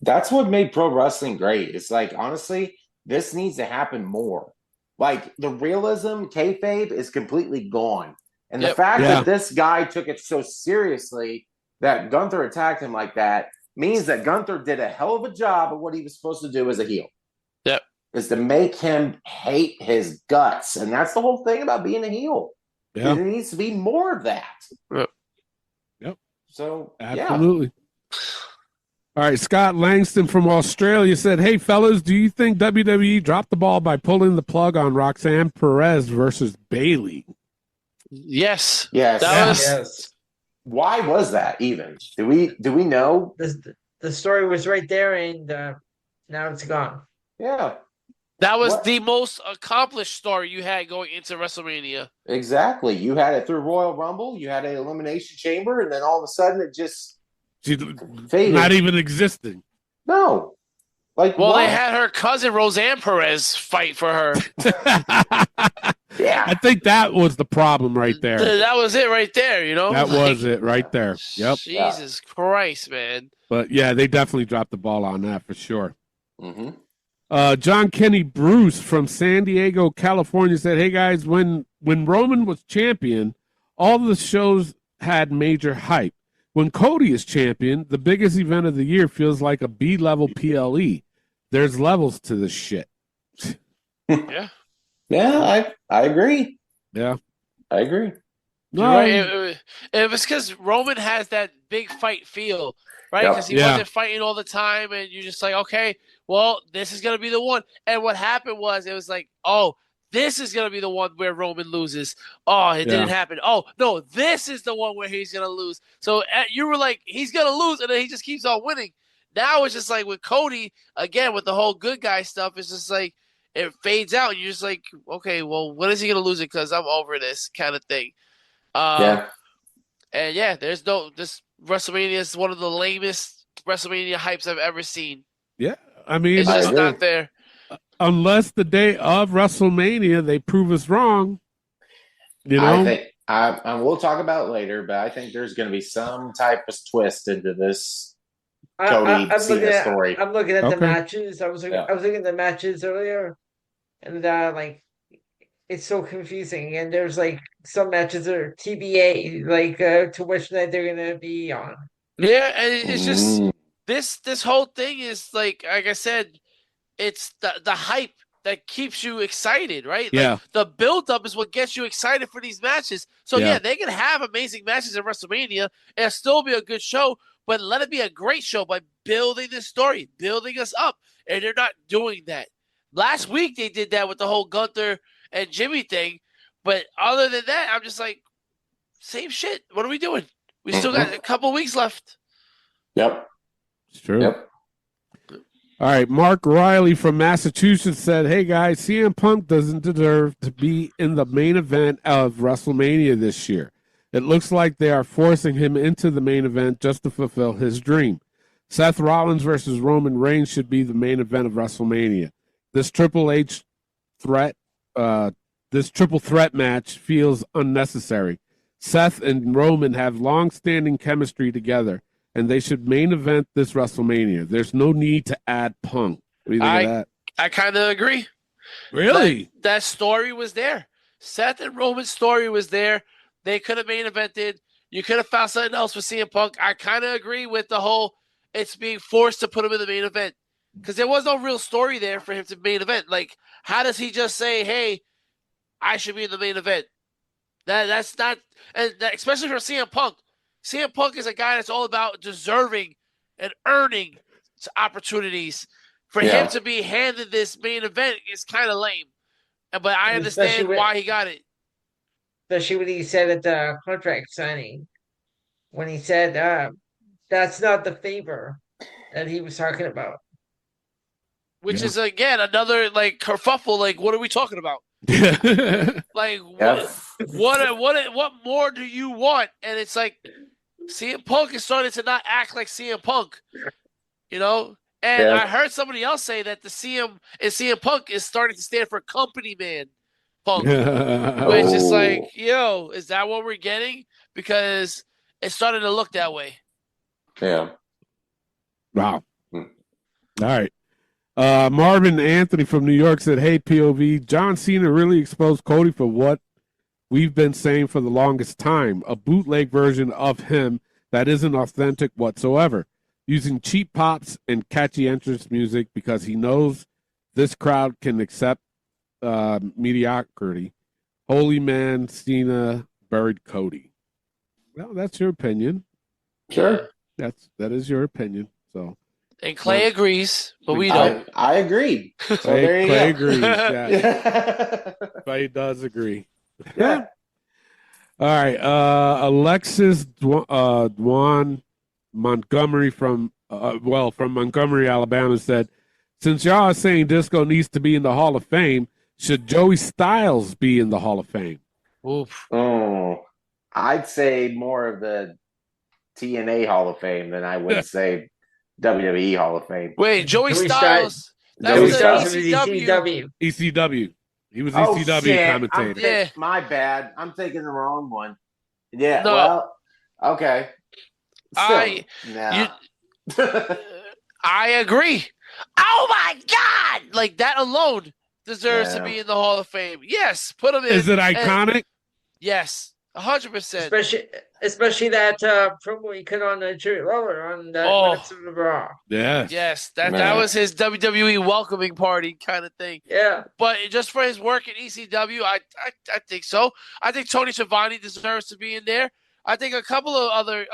That's what made pro wrestling great. It's like, honestly, this needs to happen more. Like, the realism, kayfabe, is completely gone. And the fact that this guy took it so seriously that Gunther attacked him like that means that Gunther did a hell of a job of what he was supposed to do as a heel. Yep. Is to make him hate his guts. And that's the whole thing about being a heel. Yeah. There needs to be more of that. Yep. So, absolutely. All right, Scott Langston from Australia said, "Hey, fellas, do you think WWE dropped the ball by pulling the plug on Roxanne Perez versus Bayley?" Yes. Yes. Why was that even? Do we know? The story was right there, and now it's gone. Yeah. That was the most accomplished story you had going into WrestleMania. Exactly. You had it through Royal Rumble, you had an Elimination Chamber, and then all of a sudden it just faded. Not even existing. No. Like, they had her cousin Roseanne Perez fight for her. Yeah. I think that was the problem right there. That was it right there, you know? That was it right there. Yep. Jesus Christ, man. But, yeah, they definitely dropped the ball on that for sure. Mm-hmm. John Kenny Bruce from San Diego, California said, "Hey, guys, when Roman was champion, all the shows had major hype. When Cody is champion, the biggest event of the year feels like a B-level PLE. There's levels to this shit." Yeah. Yeah, I agree. Yeah. I agree. No. Right. It was because Roman has that big fight feel, right? Because he wasn't fighting all the time, and you're just like, okay, well, this is going to be the one. And what happened was it was like, oh, this is going to be the one where Roman loses. Oh, it didn't happen. Oh, no, this is the one where he's going to lose. So you were like, he's going to lose, and then he just keeps on winning. Now it's just like with Cody, again, with the whole good guy stuff, it's just like it fades out. You're just like, okay, well, when is he going to lose it? Because I'm over this kind of thing. And there's this WrestleMania is one of the lamest WrestleMania hypes I've ever seen. Yeah, I mean, it's just not there. Unless the day of WrestleMania they prove us wrong, you know. I think we'll talk about it later, but I think there's going to be some type of twist into this Cody Cena story. I'm looking at the matches. I was looking at the matches earlier, and like it's so confusing. And there's like some matches are TBA, like to which night they're going to be on. Yeah, and it's just this whole thing is like I said, it's the hype that keeps you excited, right? Yeah. Like, the build-up is what gets you excited for these matches. So, they can have amazing matches at WrestleMania and still be a good show, but let it be a great show by building this story, building us up. And they're not doing that. Last week, they did that with the whole Gunther and Jimmy thing. But other than that, I'm just like, same shit. What are we doing? We still got a couple weeks left. Yep. It's true. Yep. All right, Mark Riley from Massachusetts said, "Hey guys, CM Punk doesn't deserve to be in the main event of WrestleMania this year. It looks like they are forcing him into the main event just to fulfill his dream. Seth Rollins versus Roman Reigns should be the main event of WrestleMania. This Triple H threat, this triple threat match feels unnecessary. Seth and Roman have long-standing chemistry together, and they should main event this WrestleMania. There's no need to add Punk. What do you think of that? I kind of agree. Really? That story was there. Seth and Roman's story was there. They could have main evented. You could have found something else for CM Punk. I kind of agree with the whole it's being forced to put him in the main event because there was no real story there for him to main event. Like, how does he just say, hey, I should be in the main event? That's not, and especially for CM Punk. CM Punk is a guy that's all about deserving and earning opportunities. For him to be handed this main event is kind of lame. But I understand why he got it. Especially when he said at the contract signing, when he said that's not the favor that he was talking about. Which is, again, another, like, kerfuffle. Like, what are we talking about? Like, what more do you want? And it's like, CM Punk is starting to not act like CM Punk, you know? And I heard somebody else say that the CM Punk is starting to stand for company man Punk, which is like, yo, is that what we're getting? Because it's starting to look that way. Yeah. Wow. All right. Marvin Anthony from New York said, hey, POV, John Cena really exposed Cody for what we've been saying for the longest time, a bootleg version of him that isn't authentic whatsoever, using cheap pops and catchy entrance music because he knows this crowd can accept mediocrity. Holy man, Cena buried Cody. Well, that's your opinion. Sure. That is your opinion. So. And Clay agrees, but we don't. I agreed. So Clay agrees. Yeah. Clay does agree. Yeah. All right. Alexis Dwan Montgomery from Montgomery, Alabama said, since y'all are saying Disco needs to be in the Hall of Fame, should Joey Styles be in the Hall of Fame? Oof. Oh, I'd say more of the TNA Hall of Fame than I would say WWE Hall of Fame. Wait, Joey Styles. Joey Styles was ECW. ECW. He was ECW commentator. My bad. I'm thinking the wrong one. Yeah. No. Well, okay. I agree. Oh my God! Like that alone deserves to be in the Hall of Fame. Yes, put him in. Is it iconic? Yes, 100%. Especially that promo he cut on Jerry Lawler on that Minutes of the Raw. Yes, that was his WWE welcoming party kind of thing. Yeah, but just for his work in ECW, I think so. I think Tony Schiavone deserves to be in there. I think a couple of other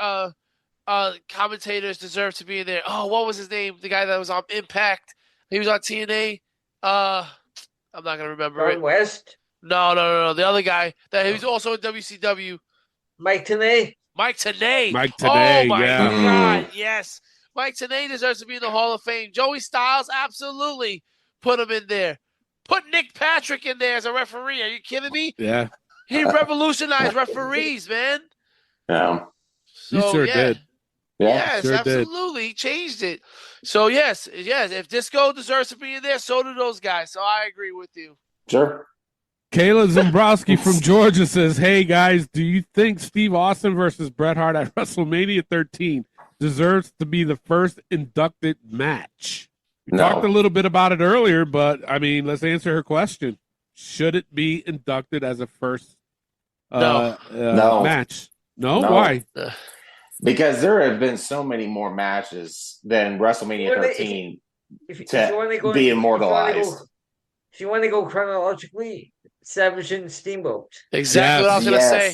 commentators deserve to be in there. Oh, what was his name? The guy that was on Impact. He was on TNA. I'm not gonna remember it. West? No. The other guy that he was also in WCW. Mike Tenay. Oh my God, yes. Mike Tenay deserves to be in the Hall of Fame. Joey Styles, absolutely. Put him in there. Put Nick Patrick in there as a referee. Are you kidding me? Yeah. He revolutionized referees, man. Yeah. So, he sure did. Yeah, yes, sure absolutely. He changed it. So, yes. If Disco deserves to be in there, so do those guys. So, I agree with you. Sure. Kayla Zimbrowski from Georgia says, hey, guys, do you think Steve Austin versus Bret Hart at WrestleMania 13 deserves to be the first inducted match? We talked a little bit about it earlier, but, I mean, let's answer her question. Should it be inducted as a first match? No? Why? Because there have been so many more matches than WrestleMania 13 to be immortalized. If you want to go chronologically, Savage and Steamboat. Exactly what I was going to say.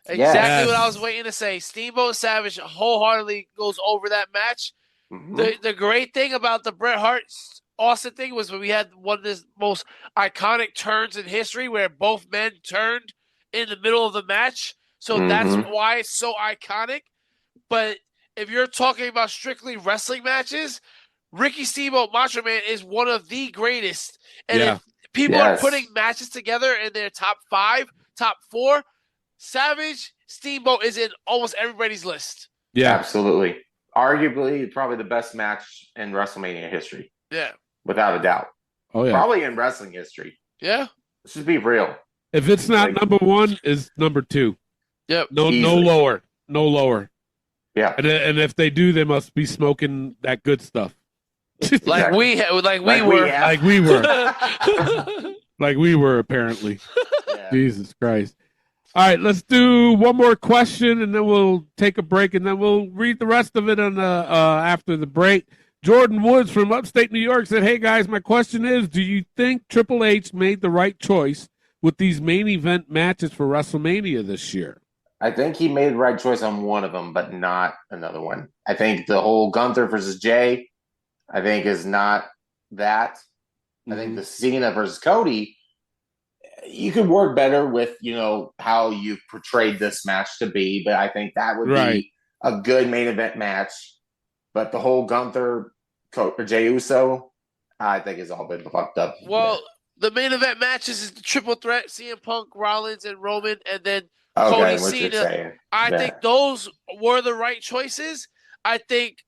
Exactly what I was waiting to say. Steamboat Savage wholeheartedly goes over that match. Mm-hmm. The great thing about the Bret Hart Austin thing was when we had one of the most iconic turns in history where both men turned in the middle of the match. So that's why it's so iconic. But if you're talking about strictly wrestling matches, Ricky Steamboat Macho Man is one of the greatest. And if people are putting matches together in their top 5, top 4, Savage Steamboat is in almost everybody's list. Yeah, absolutely. arguably probably the best match in WrestleMania history. Yeah. Without a doubt. Oh, yeah. Probably in wrestling history. Yeah. Let's just be real. If it's not number one, it's number two. Yep. No lower. No lower. Yeah. And if they do, they must be smoking that good stuff. Like we were apparently. Yeah. Jesus Christ. All right, let's do one more question, and then we'll take a break, and then we'll read the rest of it on after the break. Jordan Woods from upstate New York said, "Hey guys, my question is: do you think Triple H made the right choice with these main event matches for WrestleMania this year?" I think he made the right choice on one of them, but not another one. I think the whole Gunther versus Jay, I think, is not that. Mm-hmm. I think the Cena versus Cody, you could work better with, how you portrayed this match to be, but I think that would be a good main event match. But the whole Gunther Jey Uso, I think, has all been fucked up. Well, the main event matches is the triple threat: CM Punk, Rollins, and Roman, and then Cody, Cena. I think those were the right choices. I think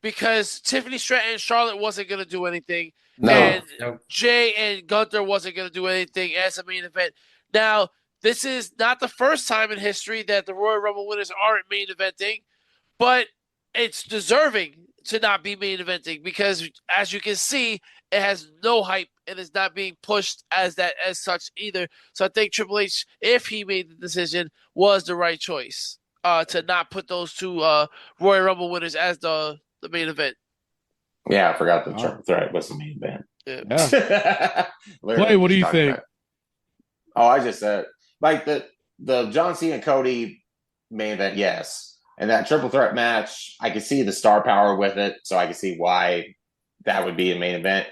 because Tiffany Stratton and Charlotte wasn't going to do anything, and Jay and Gunther wasn't going to do anything as a main event. Now, this is not the first time in history that the Royal Rumble winners aren't main eventing, but it's deserving to not be main eventing because, as you can see, it has no hype and is not being pushed as such either. So I think Triple H, if he made the decision, was the right choice to not put those two Royal Rumble winners as the main event. Yeah, I forgot the triple threat was the main event. Yeah. Clay, what do you think? I just said like the John Cena Cody main event, yes. And that triple threat match, I could see the star power with it, so I could see why that would be a main event.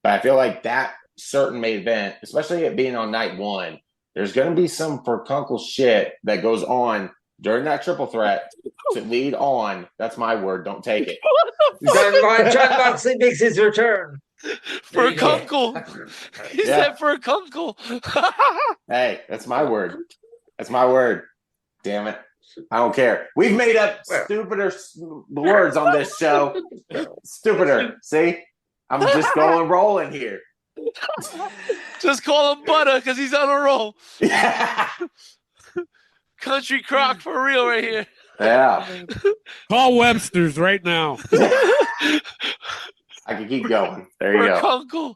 But I feel like that certain main event, especially it being on night one, there's going to be some furkunkel shit that goes on during that triple threat to lead on. That's my word. Don't take it. John Moxley makes his return. Furkunkel. He said furkunkel. Hey, that's my word. That's my word. Damn it. I don't care. We've made up stupider words on this show. Stupider. See? I'm just going rolling here. Just call him Butter because he's on a roll. Yeah. Country crock for real right here. Yeah. Call Webster's right now. I can keep going. There you go.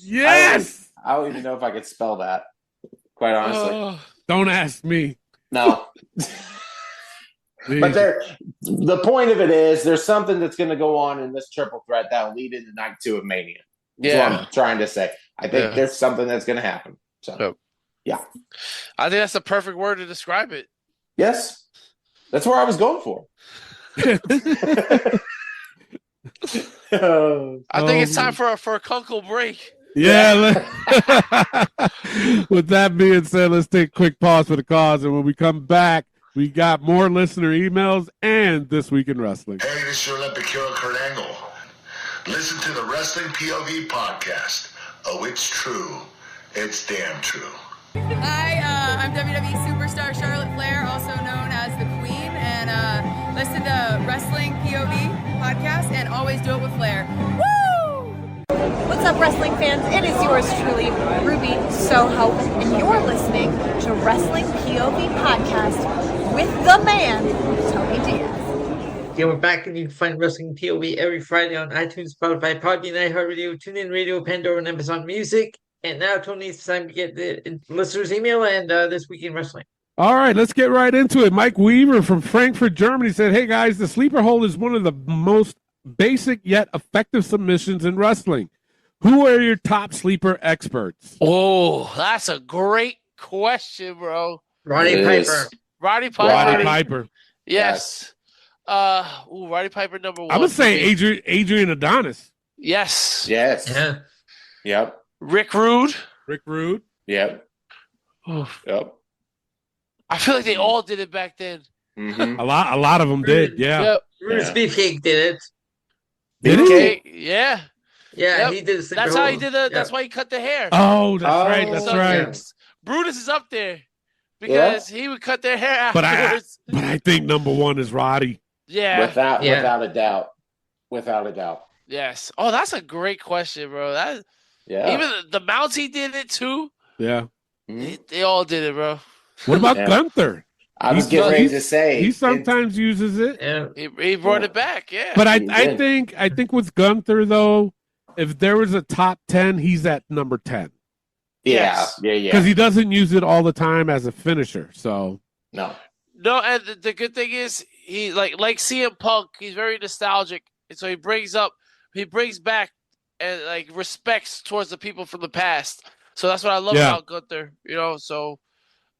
Yes. I don't even know if I could spell that. Quite honestly. Don't ask me. No. But the point of it is there's something that's going to go on in this triple threat that will lead into night 2 of Mania. That's what I'm trying to say. I think there's something that's going to happen. So, yeah. I think that's the perfect word to describe it. Yes. That's where I was going for. I think it's time for a Kunkel break. Yeah. With that being said, let's take a quick pause for the cause. And when we come back, we got more listener emails and This Week in Wrestling. Hey, this is your Olympic hero, Kurt Angle. Listen to the Wrestling POV podcast. Oh, it's true. It's damn true. Hi, I'm WWE superstar Charlotte Flair, also known as the Queen, and listen to Wrestling POV podcast and always do it with Flair. Woo! What's up, wrestling fans? It is yours truly, Ruby Soho, and you're listening to Wrestling POV podcast with the man, Tony Diaz. Yeah, we're back, and you can find Wrestling POV every Friday on iTunes, Spotify, Podbean, iHeartRadio, TuneIn Radio, Pandora, and Amazon Music. And now, Tony, it's time to get the listeners' email and This Week in Wrestling. All right, let's get right into it. Mike Weaver from Frankfurt, Germany said, "Hey, guys, the sleeper hold is one of the most basic yet effective submissions in wrestling. Who are your top sleeper experts?" Oh, that's a great question, bro. Roddy Piper. Roddy Piper. Yes. Roddy Piper number 1. I would say Adrian Adonis. Yes. Yes. Yeah. Yep. Rick Rude. Yep. Yep. I feel like they all did it back then. Mm-hmm. A lot of them did. Yeah. Yep. Bruce Beefcake did it. Did he? Yeah. Yeah, yep. He did. That's how he did it. That's why he cut the hair. Oh, that's right. That's right. Brutus is up there. because he would cut their hair afterwards. But I think number one is Roddy. Yeah. Without a doubt. Without a doubt. Yes. Oh, that's a great question, bro. Even the mounts he did it too. Yeah. They all did it, bro. What about Gunther? I was getting ready to say he sometimes uses it. Yeah. He brought it back, yeah. But I think with Gunther though, if there was a top 10, he's at number 10. Yeah. Because he doesn't use it all the time as a finisher. So no, and the good thing is he like CM Punk, he's very nostalgic, and so he brings back and like respects towards the people from the past. So that's what I love about Gunther, So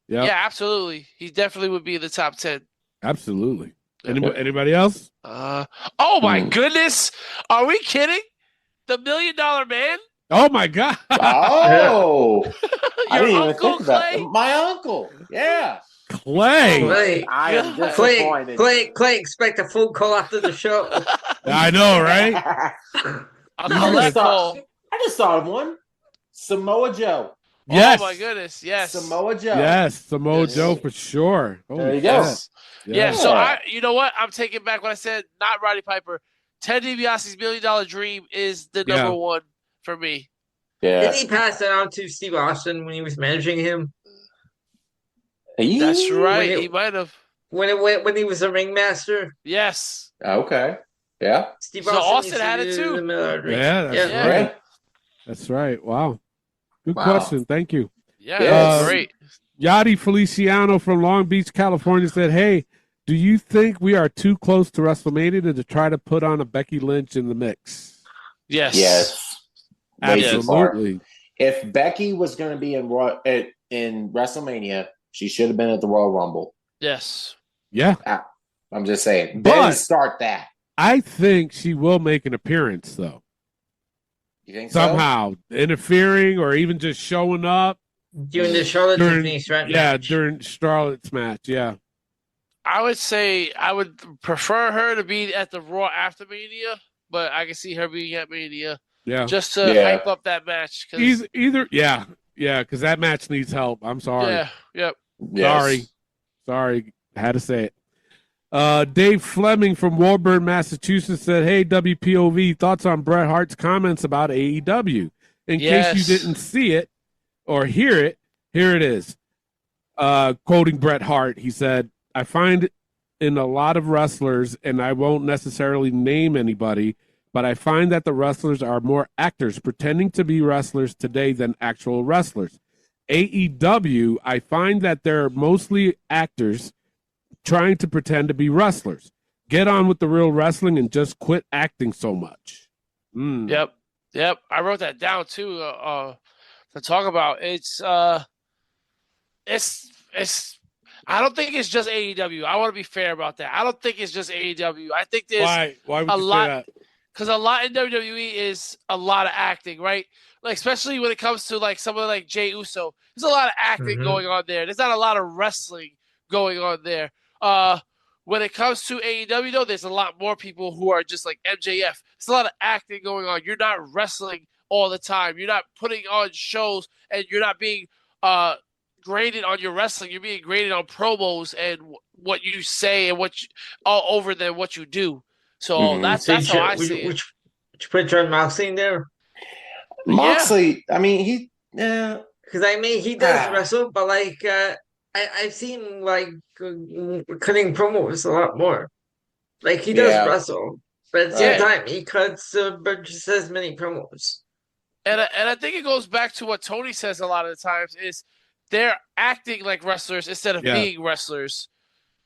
yeah, absolutely, he definitely would be in the top 10. Absolutely. Anybody else? Oh my goodness, are we kidding? The $1 Million Man. Oh my God! Oh, I didn't even Uncle think about Clay? it. My uncle, yeah, Clay. I am disappointed. Clay, expect a phone call after the show. I know, right? I just thought of one. Samoa Joe. Yes. Oh my goodness, yes. Samoa Joe. Yes, Samoa Joe for sure. There you go. Yeah, so you know what? I'm taking back what I said. Not Roddy Piper. Ted DiBiase's $1 Million Dream is the number one for me. Yeah. Didn't he pass that on to Steve Austin when he was managing him? That's right. He might have. When he was a ringmaster? Yes. Okay. Yeah. Steve Austin had it too. Yeah, that's right. That's right. Wow. Good question. Thank you. Yeah, great. Yachty Feliciano from Long Beach, California said, hey, do you think we are too close to WrestleMania to try to put on a Becky Lynch in the mix? Yes. Yes. Absolutely. If Becky was going to be in WrestleMania, she should have been at the Royal Rumble. Yes. Yeah. I'm just saying. But Then start that. I think she will make an appearance, though. You think somehow interfering or even just showing up during the Charlotte match? Yeah, during Charlotte's match. Yeah. I would say I would prefer her to be at the Raw after Mania, but I can see her being at Mania. Yeah. Just to hype up that match. Because that match needs help. I'm sorry. Yeah. Yep. Sorry. Had to say it. Dave Fleming from Woburn, Massachusetts said, hey, WPOV, thoughts on Bret Hart's comments about AEW? In case you didn't see it or hear it, here it is. Quoting Bret Hart, he said, I find in a lot of wrestlers, and I won't necessarily name anybody, but I find that the wrestlers are more actors pretending to be wrestlers today than actual wrestlers. AEW, I find that they're mostly actors trying to pretend to be wrestlers. Get on with the real wrestling and just quit acting so much. Yep. I wrote that down too. To talk about it's I don't think it's just AEW. I want to be fair about that. I don't think it's just AEW. I think there's why would a you lot, say that? because a lot in WWE is a lot of acting, right? Like especially when it comes to like someone like Jey Uso, there's a lot of acting going on there. There's not a lot of wrestling going on there. When it comes to AEW, though, there's a lot more people who are just like MJF. There's a lot of acting going on. You're not wrestling all the time. You're not putting on shows, and you're not being graded on your wrestling. You're being graded on promos and what you say and over than what you do. So that's how I see it. Would you put John Moxley in there? Moxley, I mean, because he does wrestle, but like I've seen like cutting promos a lot more. Like he does wrestle, but at the same time he cuts but just as many promos. And I think it goes back to what Tony says a lot of the times is they're acting like wrestlers instead of being wrestlers.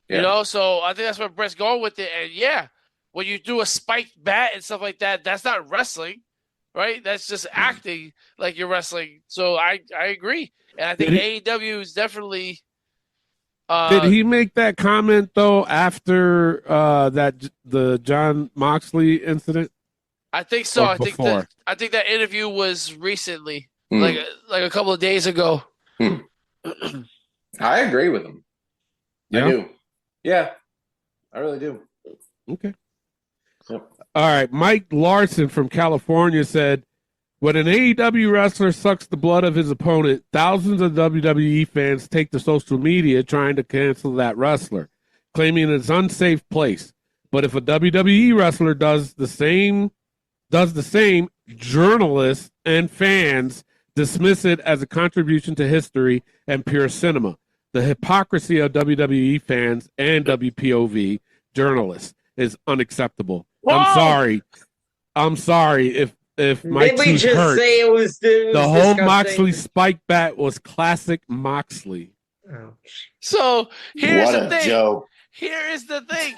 You know, so I think that's where Brett's going with it. And when you do a spiked bat and stuff like that, that's not wrestling, right? That's just acting like you're wrestling. So I agree. And I think AEW is definitely. Did he make that comment though after the John Moxley incident? I think so. I think that interview was recently, like a couple of days ago. I agree with him. Yeah? I do. Yeah, I really do. Okay. Yep. All right. Mike Larson from California said, When an AEW wrestler sucks the blood of his opponent, thousands of WWE fans take to social media trying to cancel that wrestler, claiming it's an unsafe place. But if a WWE wrestler does the same, journalists and fans dismiss it as a contribution to history and pure cinema. The hypocrisy of WWE fans and WPOV journalists is unacceptable. Whoa! I'm sorry if my tooth hurts. Say it was the whole disgusting. Moxley spike bat was classic Moxley. Oh. So here's what the thing. Joke. Here is the thing.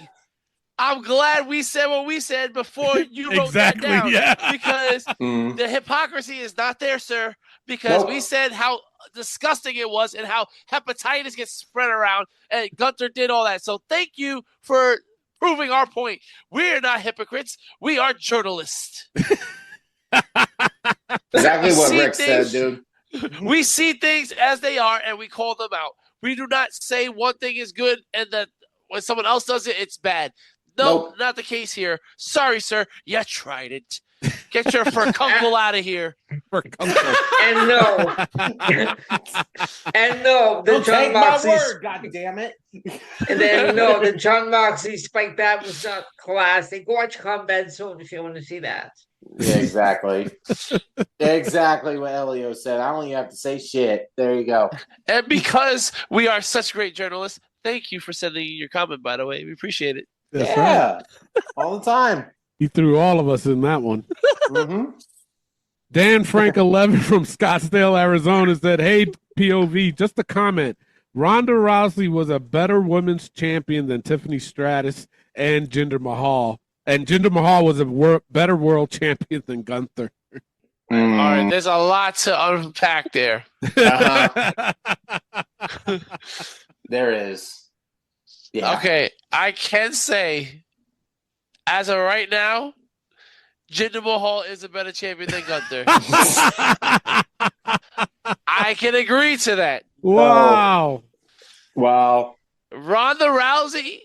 I'm glad we said what we said before you wrote that down. Yeah. Because the hypocrisy is not there, sir. Because we said how disgusting it was and how hepatitis gets spread around and Gunther did all that. So thank you for proving our point. We're not hypocrites. We are journalists. Exactly what Rick said, dude. We see things as they are and we call them out. We do not say one thing is good and that when someone else does it, it's bad. No, not the case here. Sorry, sir. You tried it. Get your furkunkel out of here. Furkunkel. And no, the John Moxley. God damn it. And then no, the John Moxley spike bat was not classic. Watch Combat Zone if you want to see that. Yeah, exactly. Exactly what Elio said. I don't even have to say shit. There you go. And because we are such great journalists, thank you for sending your comment, by the way. We appreciate it. That's right. All the time. He threw all of us in that one. Dan Frank 11 from Scottsdale, Arizona said, "Hey, POV, just a comment. Ronda Rousey was a better women's champion than Tiffany Stratus and Jinder Mahal. And Jinder Mahal was a better world champion than Gunther." All right, there's a lot to unpack there. There is. Yeah. Okay, I can say, as of right now, Jinder Mahal is a better champion than Gunther. I can agree to that. Wow. Wow. Ronda Rousey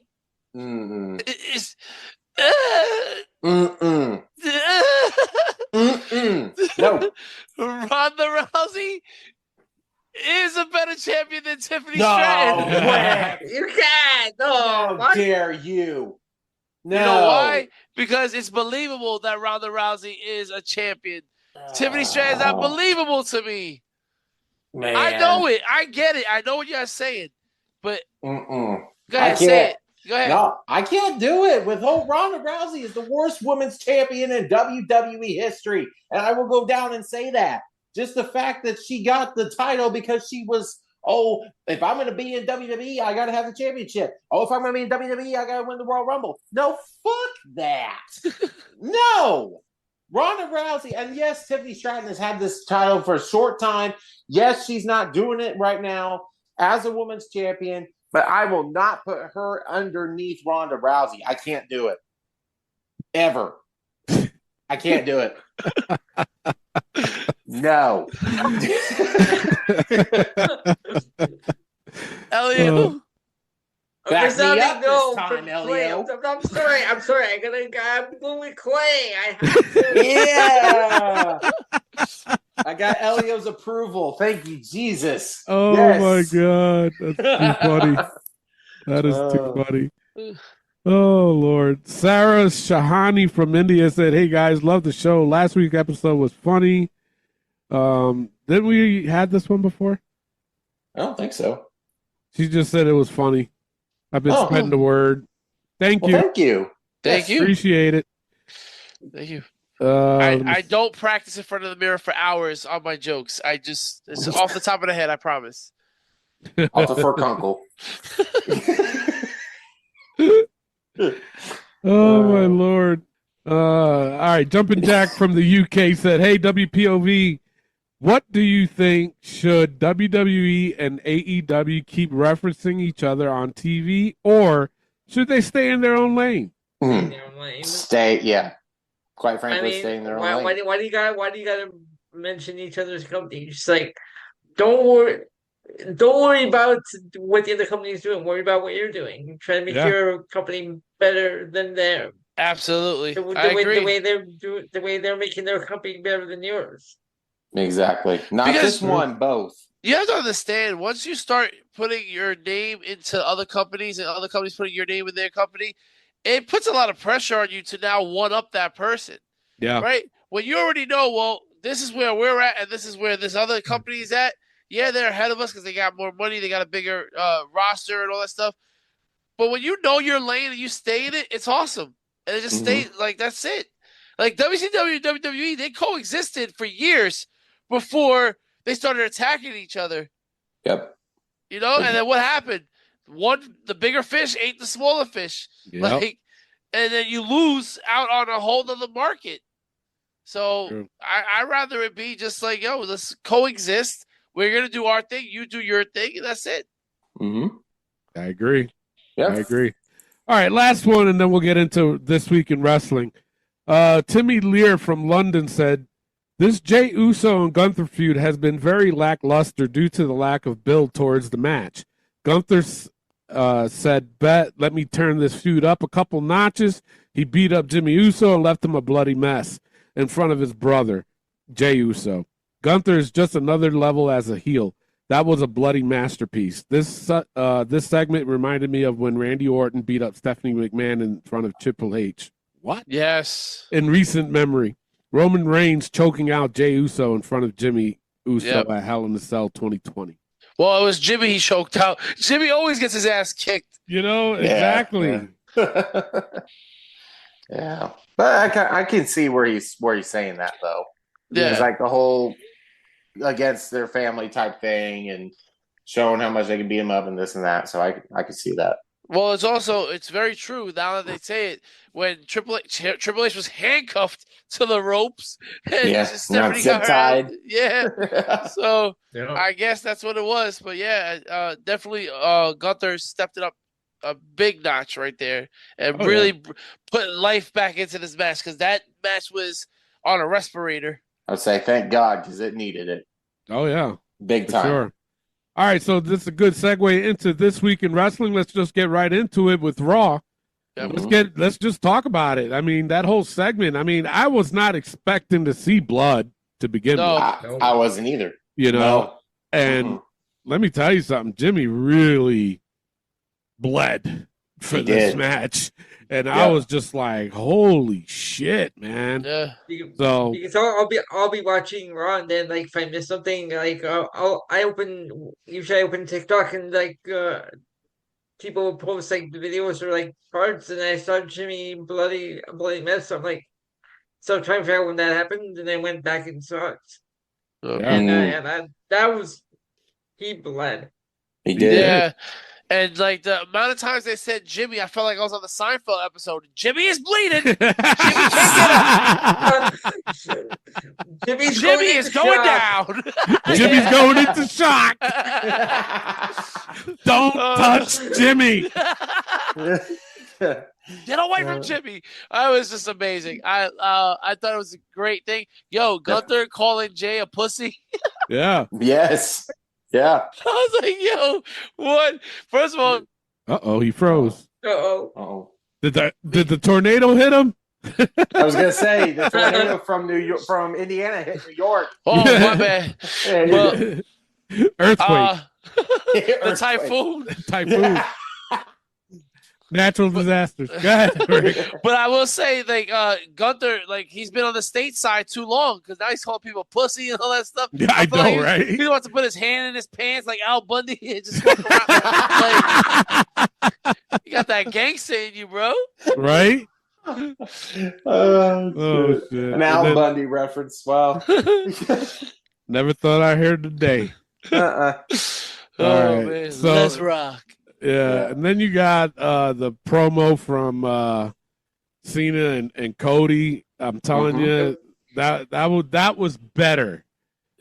is... No. Ronda Rousey is a better champion than Tiffany Stratton. You can't. No. How dare you? No. You know why? Because it's believable that Ronda Rousey is a champion. Tiffany Stratton is not believable to me. Man. I know it. I get it. I know what you're saying. But go ahead, say it. Go ahead. No, I can't do it. With whole Ronda Rousey is the worst women's champion in WWE history. And I will go down and say that. Just the fact that she got the title because she was, if I'm going to be in WWE, I got to have the championship. If I'm going to be in WWE, I got to win the Royal Rumble. No, fuck that. No. Ronda Rousey, and yes, Tiffany Stratton has had this title for a short time. Yes, she's not doing it right now as a women's champion, but I will not put her underneath Ronda Rousey. I can't do it. Ever. I can't do it. No. Elio. Back me up this time, Elio. I'm sorry. I'm going with Clay. I have to. Yeah. I got Elio's approval. Thank you, Jesus. Oh, my God. That's too funny. That is too funny. Oh, Lord. Sarah Shahani from India said, "Hey, guys, love the show. Last week's episode was funny." Didn't we had this one before? I don't think so. She just said it was funny. I've been spreading the word. Thank you. Thank you. Thank you. Appreciate it. Thank you. I don't practice in front of the mirror for hours on my jokes. It's off the top of the head, I promise. Off the furkunkel. Oh, my Lord. All right. Jumping Jack from the UK said, "Hey, WPOV, what do you think? Should WWE and AEW keep referencing each other on TV, or should they stay in their own lane?" Stay, yeah. Quite frankly, stay in their own lane. Why do you gotta mention each other's company? Just like, don't worry about what the other company is doing. Worry about what you're doing. Try to make your company better than theirs. Absolutely. The way they're making their company better than yours. Exactly. Not just one, both. You have to understand, once you start putting your name into other companies and other companies putting your name in their company, it puts a lot of pressure on you to now one-up that person. Yeah. Right? When you already know, well, this is where we're at and this is where this other company is at. Yeah, they're ahead of us because they got more money, they got a bigger roster and all that stuff. But when you know your lane and you stay in it, it's awesome. And it just stays like that's it. Like WCW and WWE, they coexisted for years before they started attacking each other. Yep. You know, and then what happened? The bigger fish ate the smaller fish. Yep. And then you lose out on a whole other market. So I'd rather it be just like, yo, let's coexist. We're gonna do our thing, you do your thing, and that's it. Mm-hmm. I agree. Yep. I agree. All right, last one, and then we'll get into This Week in Wrestling. Timmy Lear from London said, this Jey Uso and Gunther feud has been very lackluster due to the lack of build towards the match. Gunther said, let me turn this feud up a couple notches. He beat up Jimmy Uso and left him a bloody mess in front of his brother, Jey Uso. Gunther is just another level as a heel. That was a bloody masterpiece. This segment reminded me of when Randy Orton beat up Stephanie McMahon in front of Triple H. What? Yes. In recent memory. Roman Reigns choking out Jey Uso in front of Jimmy Uso at Hell in a Cell 2020. Well, it was Jimmy he choked out. Jimmy always gets his ass kicked. You know, exactly. Yeah. But I can see where he's saying that, though. Yeah. It's like the whole against their family type thing and showing how much they can beat him up and this and that. So I can see that. Well, it's very true now that they say it. When Triple H was handcuffed to the ropes and Stephanie got tied. So I guess that's what it was. But definitely Gunther stepped it up a big notch right there and put life back into this match because that match was on a respirator. I'd say thank God because it needed it. Oh yeah, big time. Sure. All right, so this is a good segue into This Week in Wrestling. Let's just get right into it with Raw. Let's just talk about it. I mean, that whole segment. I mean, I was not expecting to see blood to begin with. I wasn't either. You know, and let me tell you something. Jimmy really bled for this match, and I was just like, "Holy shit, man!" Yeah. So I'll be watching Raw, and then like if I miss something, like I open TikTok and like people post like the videos or like parts, and I saw Jimmy bloody mess. So I'm like, so trying to figure out when that happened, and I went back and saw it, and that was he bled. He did. Yeah. And like the amount of times they said Jimmy, I felt like I was on the Seinfeld episode. Jimmy is bleeding. Jimmy can't get up. Jimmy is going down. Jimmy's going into shock. Don't touch Jimmy. Get away from Jimmy. I was just amazing. I thought it was a great thing. Yo, Gunther calling Jay a pussy. Yeah. Yes. Yeah. I was like, yo, what? First of all, he froze. Uh-oh. Did the tornado hit him? I was gonna say the tornado from Indiana hit New York. Oh, my bad. Well, earthquake. The typhoon. Typhoon. Natural disasters. Go ahead. But I will say, like, Gunther, like, he's been on the state side too long because now he's calling people pussy and all that stuff. Yeah, I know, like right? He wants to put his hand in his pants like Al Bundy and just walk around. Like, you got that gangster in you, bro. Right? Oh, shit. An Al Bundy reference. Wow. Never thought I'd hear today. Oh, right. Man. So, let's rock. Yeah, and then you got the promo from Cena and Cody. I'm telling you, that was better.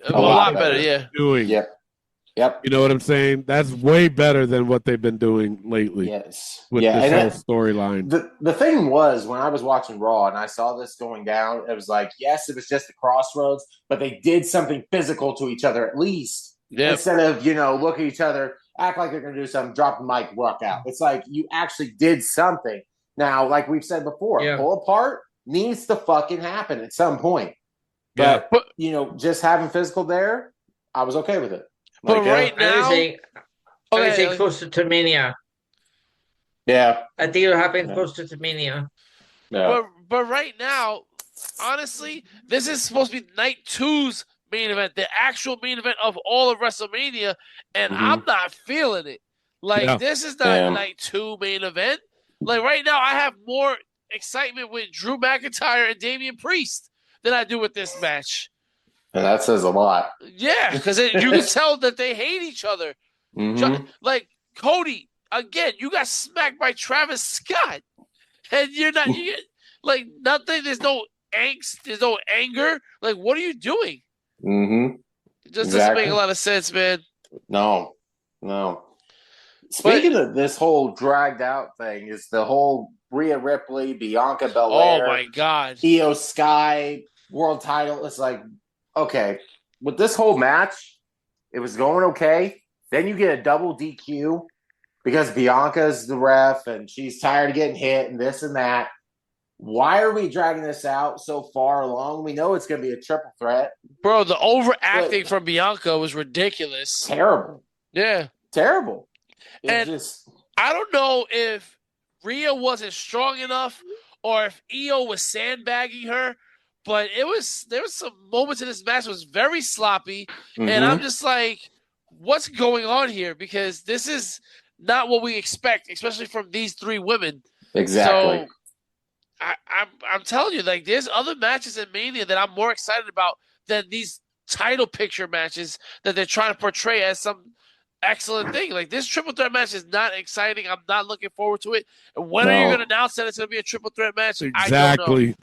A lot better, yeah. Doing. Yep. You know what I'm saying? That's way better than what they've been doing lately. Yes. With this whole storyline. The thing was, when I was watching Raw and I saw this going down, it was like, yes, it was just a crossroads, but they did something physical to each other at least. Yep. Instead of, look at each other, act like they're going to do something, drop the mic, walk out. It's like you actually did something. Now, like we've said before, pull apart needs to fucking happen at some point. But, just having physical there, I was okay with it. But right now, I would say closer to Mania. Yeah. I think it'll happen closer to Mania. Yeah. But right now, honestly, this is supposed to be night 2's main event, the actual main event of all of WrestleMania, and I'm not feeling it. Like, this is not night 2 main event. Like, right now, I have more excitement with Drew McIntyre and Damian Priest than I do with this match. And that says a lot. Yeah, because you can tell that they hate each other. Like, Cody, again, you got smacked by Travis Scott. And you're not, like, nothing. There's no angst. There's no anger. Like, what are you doing? It just doesn't make a lot of sense, man. No. Speaking of this whole dragged out thing, is the whole Rhea Ripley, Bianca Belair. Oh, my God. Io Sky world title. It's like, okay, with this whole match, it was going okay. Then you get a double DQ because Bianca's the ref and she's tired of getting hit and this and that. Why are we dragging this out so far along? We know it's going to be a triple threat. Bro, the overacting from Bianca was ridiculous. Terrible. Yeah. Terrible. I don't know if Rhea wasn't strong enough or if Io was sandbagging her, but there was some moments in this match that was very sloppy, and I'm just like, what's going on here? Because this is not what we expect, especially from these three women. Exactly. So I'm telling you, like, there's other matches in Mania that I'm more excited about than these title picture matches that they're trying to portray as some excellent thing. Like, this triple threat match is not exciting. I'm not looking forward to it. And when are you going to announce that it's going to be a triple threat match? Exactly.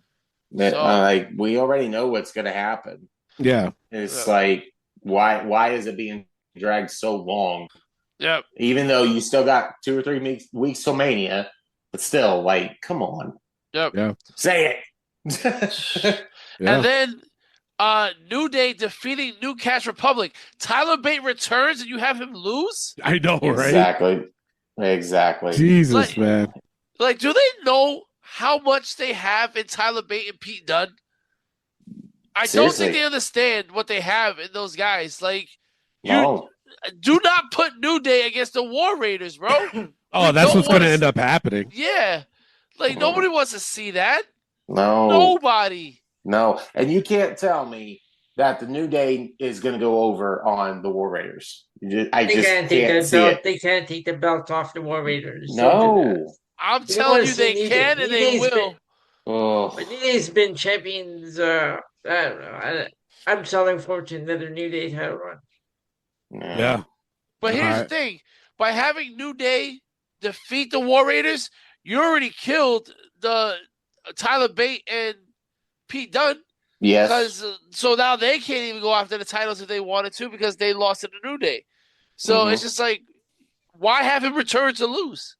I don't know. Like, we already know what's going to happen. Yeah. It's like, why is it being dragged so long? Yep. Even though you still got 2 or 3 weeks till Mania, but still, like, come on. Yep. Yeah. Say it. And then New Day defeating New Cash Republic. Tyler Bate returns and you have him lose? I know, right? Exactly. Jesus, man. Like, do they know how much they have in Tyler Bate and Pete Dunne? I don't think they understand what they have in those guys. Like, you do not put New Day against the War Raiders, bro. That's what's going to end up happening. Yeah. Like, nobody wants to see that. No. Nobody. No. And you can't tell me that the New Day is going to go over on the War Raiders. They can't take the belt off the War Raiders. No. I'm telling you, they can and they will. But New Day's been champions. I don't know. I'm selling fortune another New Day title run. Yeah. But here's the thing. By having New Day defeat the War Raiders, you already killed the Tyler Bate and Pete Dunne. Yes. Because so now they can't even go after the titles if they wanted to because they lost to the New Day. So it's just like, why have him return to lose?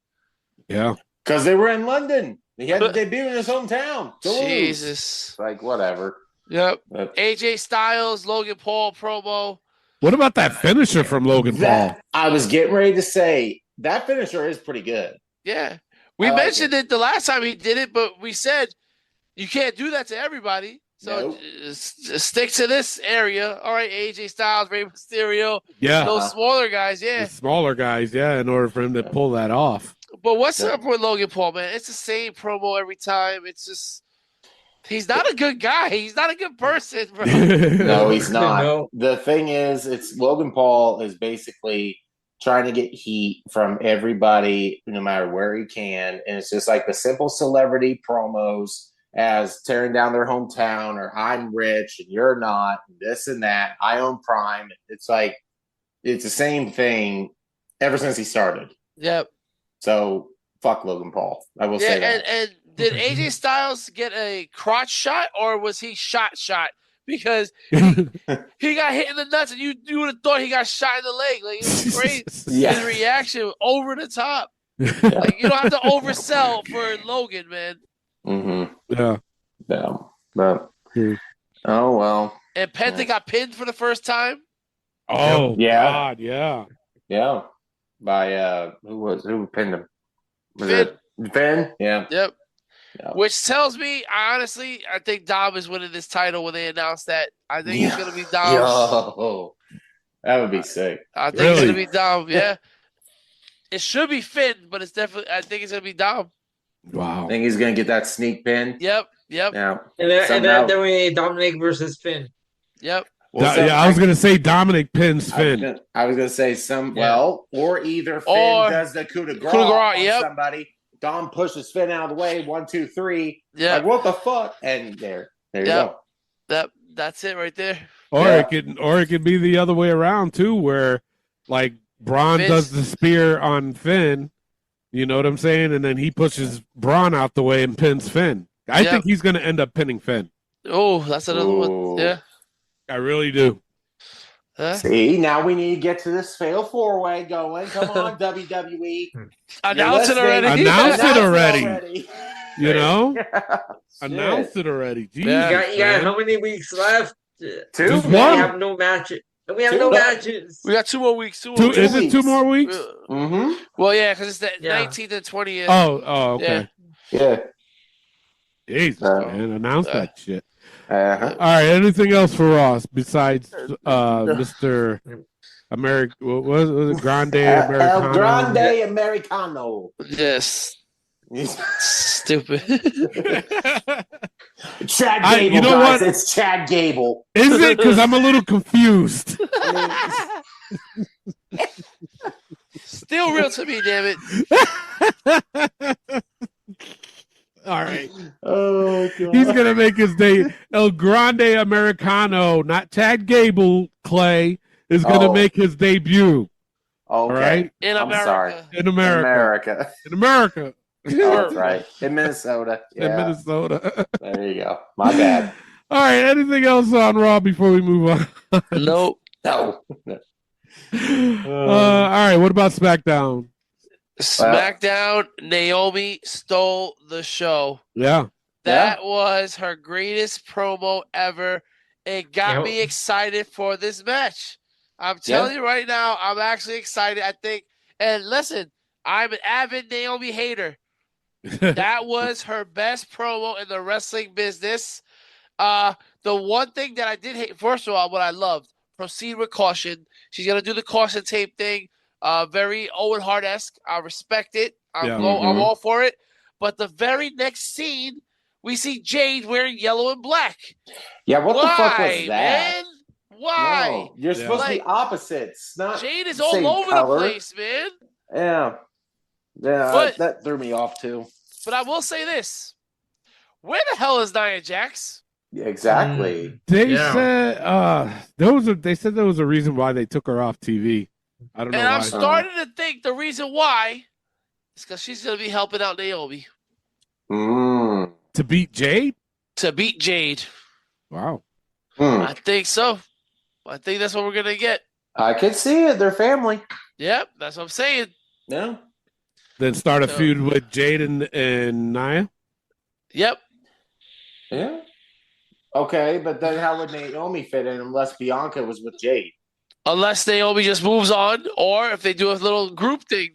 Yeah. Because they were in London. He had to debut in his hometown. Jesus. Like, whatever. Yep. AJ Styles, Logan Paul promo. What about that finisher from Logan Paul? I was getting ready to say, that finisher is pretty good. Yeah. We mentioned it the last time he did it, but we said you can't do that to everybody. So stick to this area. All right, AJ Styles, Rey Mysterio. Yeah. Those smaller guys, The smaller guys, in order for him to pull that off. But what's up with Logan Paul, man? It's the same promo every time. It's just he's not a good guy. He's not a good person, bro. No, he's not. No. The thing is, Logan Paul is basically trying to get heat from everybody, no matter where he can. And it's just like the simple celebrity promos as tearing down their hometown, or I'm rich and you're not, and this and that. I own Prime. It's like, it's the same thing ever since he started. Yep. So, fuck Logan Paul. I will say that. And did AJ Styles get a crotch shot, or was he shot? Because he got hit in the nuts, and you would have thought he got shot in the leg. Like, it was crazy. His reaction over the top. Like, you don't have to oversell for Logan, man. Yeah. But, oh, well. And Penta got pinned for the first time. Oh, yeah. God, yeah. Yeah. By, who pinned him? Was Finn. it Finn? Yeah. Yep. Which tells me, I think Dom is winning this title when they announce that. I think it's going to be Dom. Yo, that would be sick. I think it's going to be Dom, yeah. It should be Finn, but it's definitely, I think it's going to be Dom. Wow. I think he's going to get that sneak pin. Yep. Yeah. And then we Dominic versus Finn. Yep. Well, I was going to say Dominic pins Finn. I was going to say or either Finn does the coup de grace on somebody. Dom pushes Finn out of the way. 1, 2, 3. Yeah. Like, what the fuck? And there you go. That's it right there. Or it could be the other way around too, where like Braun does the spear on Finn. You know what I'm saying? And then he pushes Braun out the way and pins Finn. I think he's going to end up pinning Finn. Oh, that's another one. Yeah. I really do. See, now we need to get to this fatal 4-way going. Come on, WWE. Announce it already. Announce it already. You know? Announce it already. Jeez, you got how many weeks left? 2. We have no matches. We have no matches. We got 2 more weeks. Is it 2 more weeks? Mm-hmm. Well, yeah, because it's the 19th and 20th. Oh, okay. Yeah. Jesus, man. Announce that shit. Uh-huh. All right. Anything else for Ross besides Mr. America? What was it? Grande Americano. El Grande Americano. Yes. Stupid. Chad Gable. You know guys, what? It's Chad Gable. Is it? Because I'm a little confused. Still real to me, damn it. All right. Oh, God. He's going to make his day. El Grande Americano, not Chad Gable, Clay, is going to make his debut. Okay. All right? In America. Sorry. In America. Oh, that's right. In Minnesota. Yeah. In Minnesota. There you go. My bad. All right. Anything else on Raw before we move on? Nope. No. All right. What about SmackDown? SmackDown, Naomi stole the show. Yeah. That was her greatest promo ever. It got me excited for this match. I'm telling you right now, I'm actually excited. I think, and listen, I'm an avid Naomi hater. That was her best promo in the wrestling business. The one thing that I did hate, first of all, what I loved, proceed with caution. She's going to do the caution tape thing. Very Owen Hart-esque. I respect it. I'm all for it. But the very next scene, we see Jade wearing yellow and black. Yeah, what the fuck was that? Man? Why? No, you're supposed to be opposites. Not Jade is all over the place, man. Yeah. Yeah, that threw me off too. But I will say this. Where the hell is Nia Jax? Yeah, exactly. They said they said there was a reason why they took her off TV. I don't know. And I'm starting to think the reason why is because she's going to be helping out Naomi. To beat Jade? To beat Jade. Wow. I think so. I think that's what we're going to get. I can see it. They're family. Yep, that's what I'm saying. Yeah. Then start a feud with Jade and Nia? Yep. Yeah. Okay, but then how would Naomi fit in unless Bianca was with Jade? Unless Naomi just moves on, or if they do a little group thing.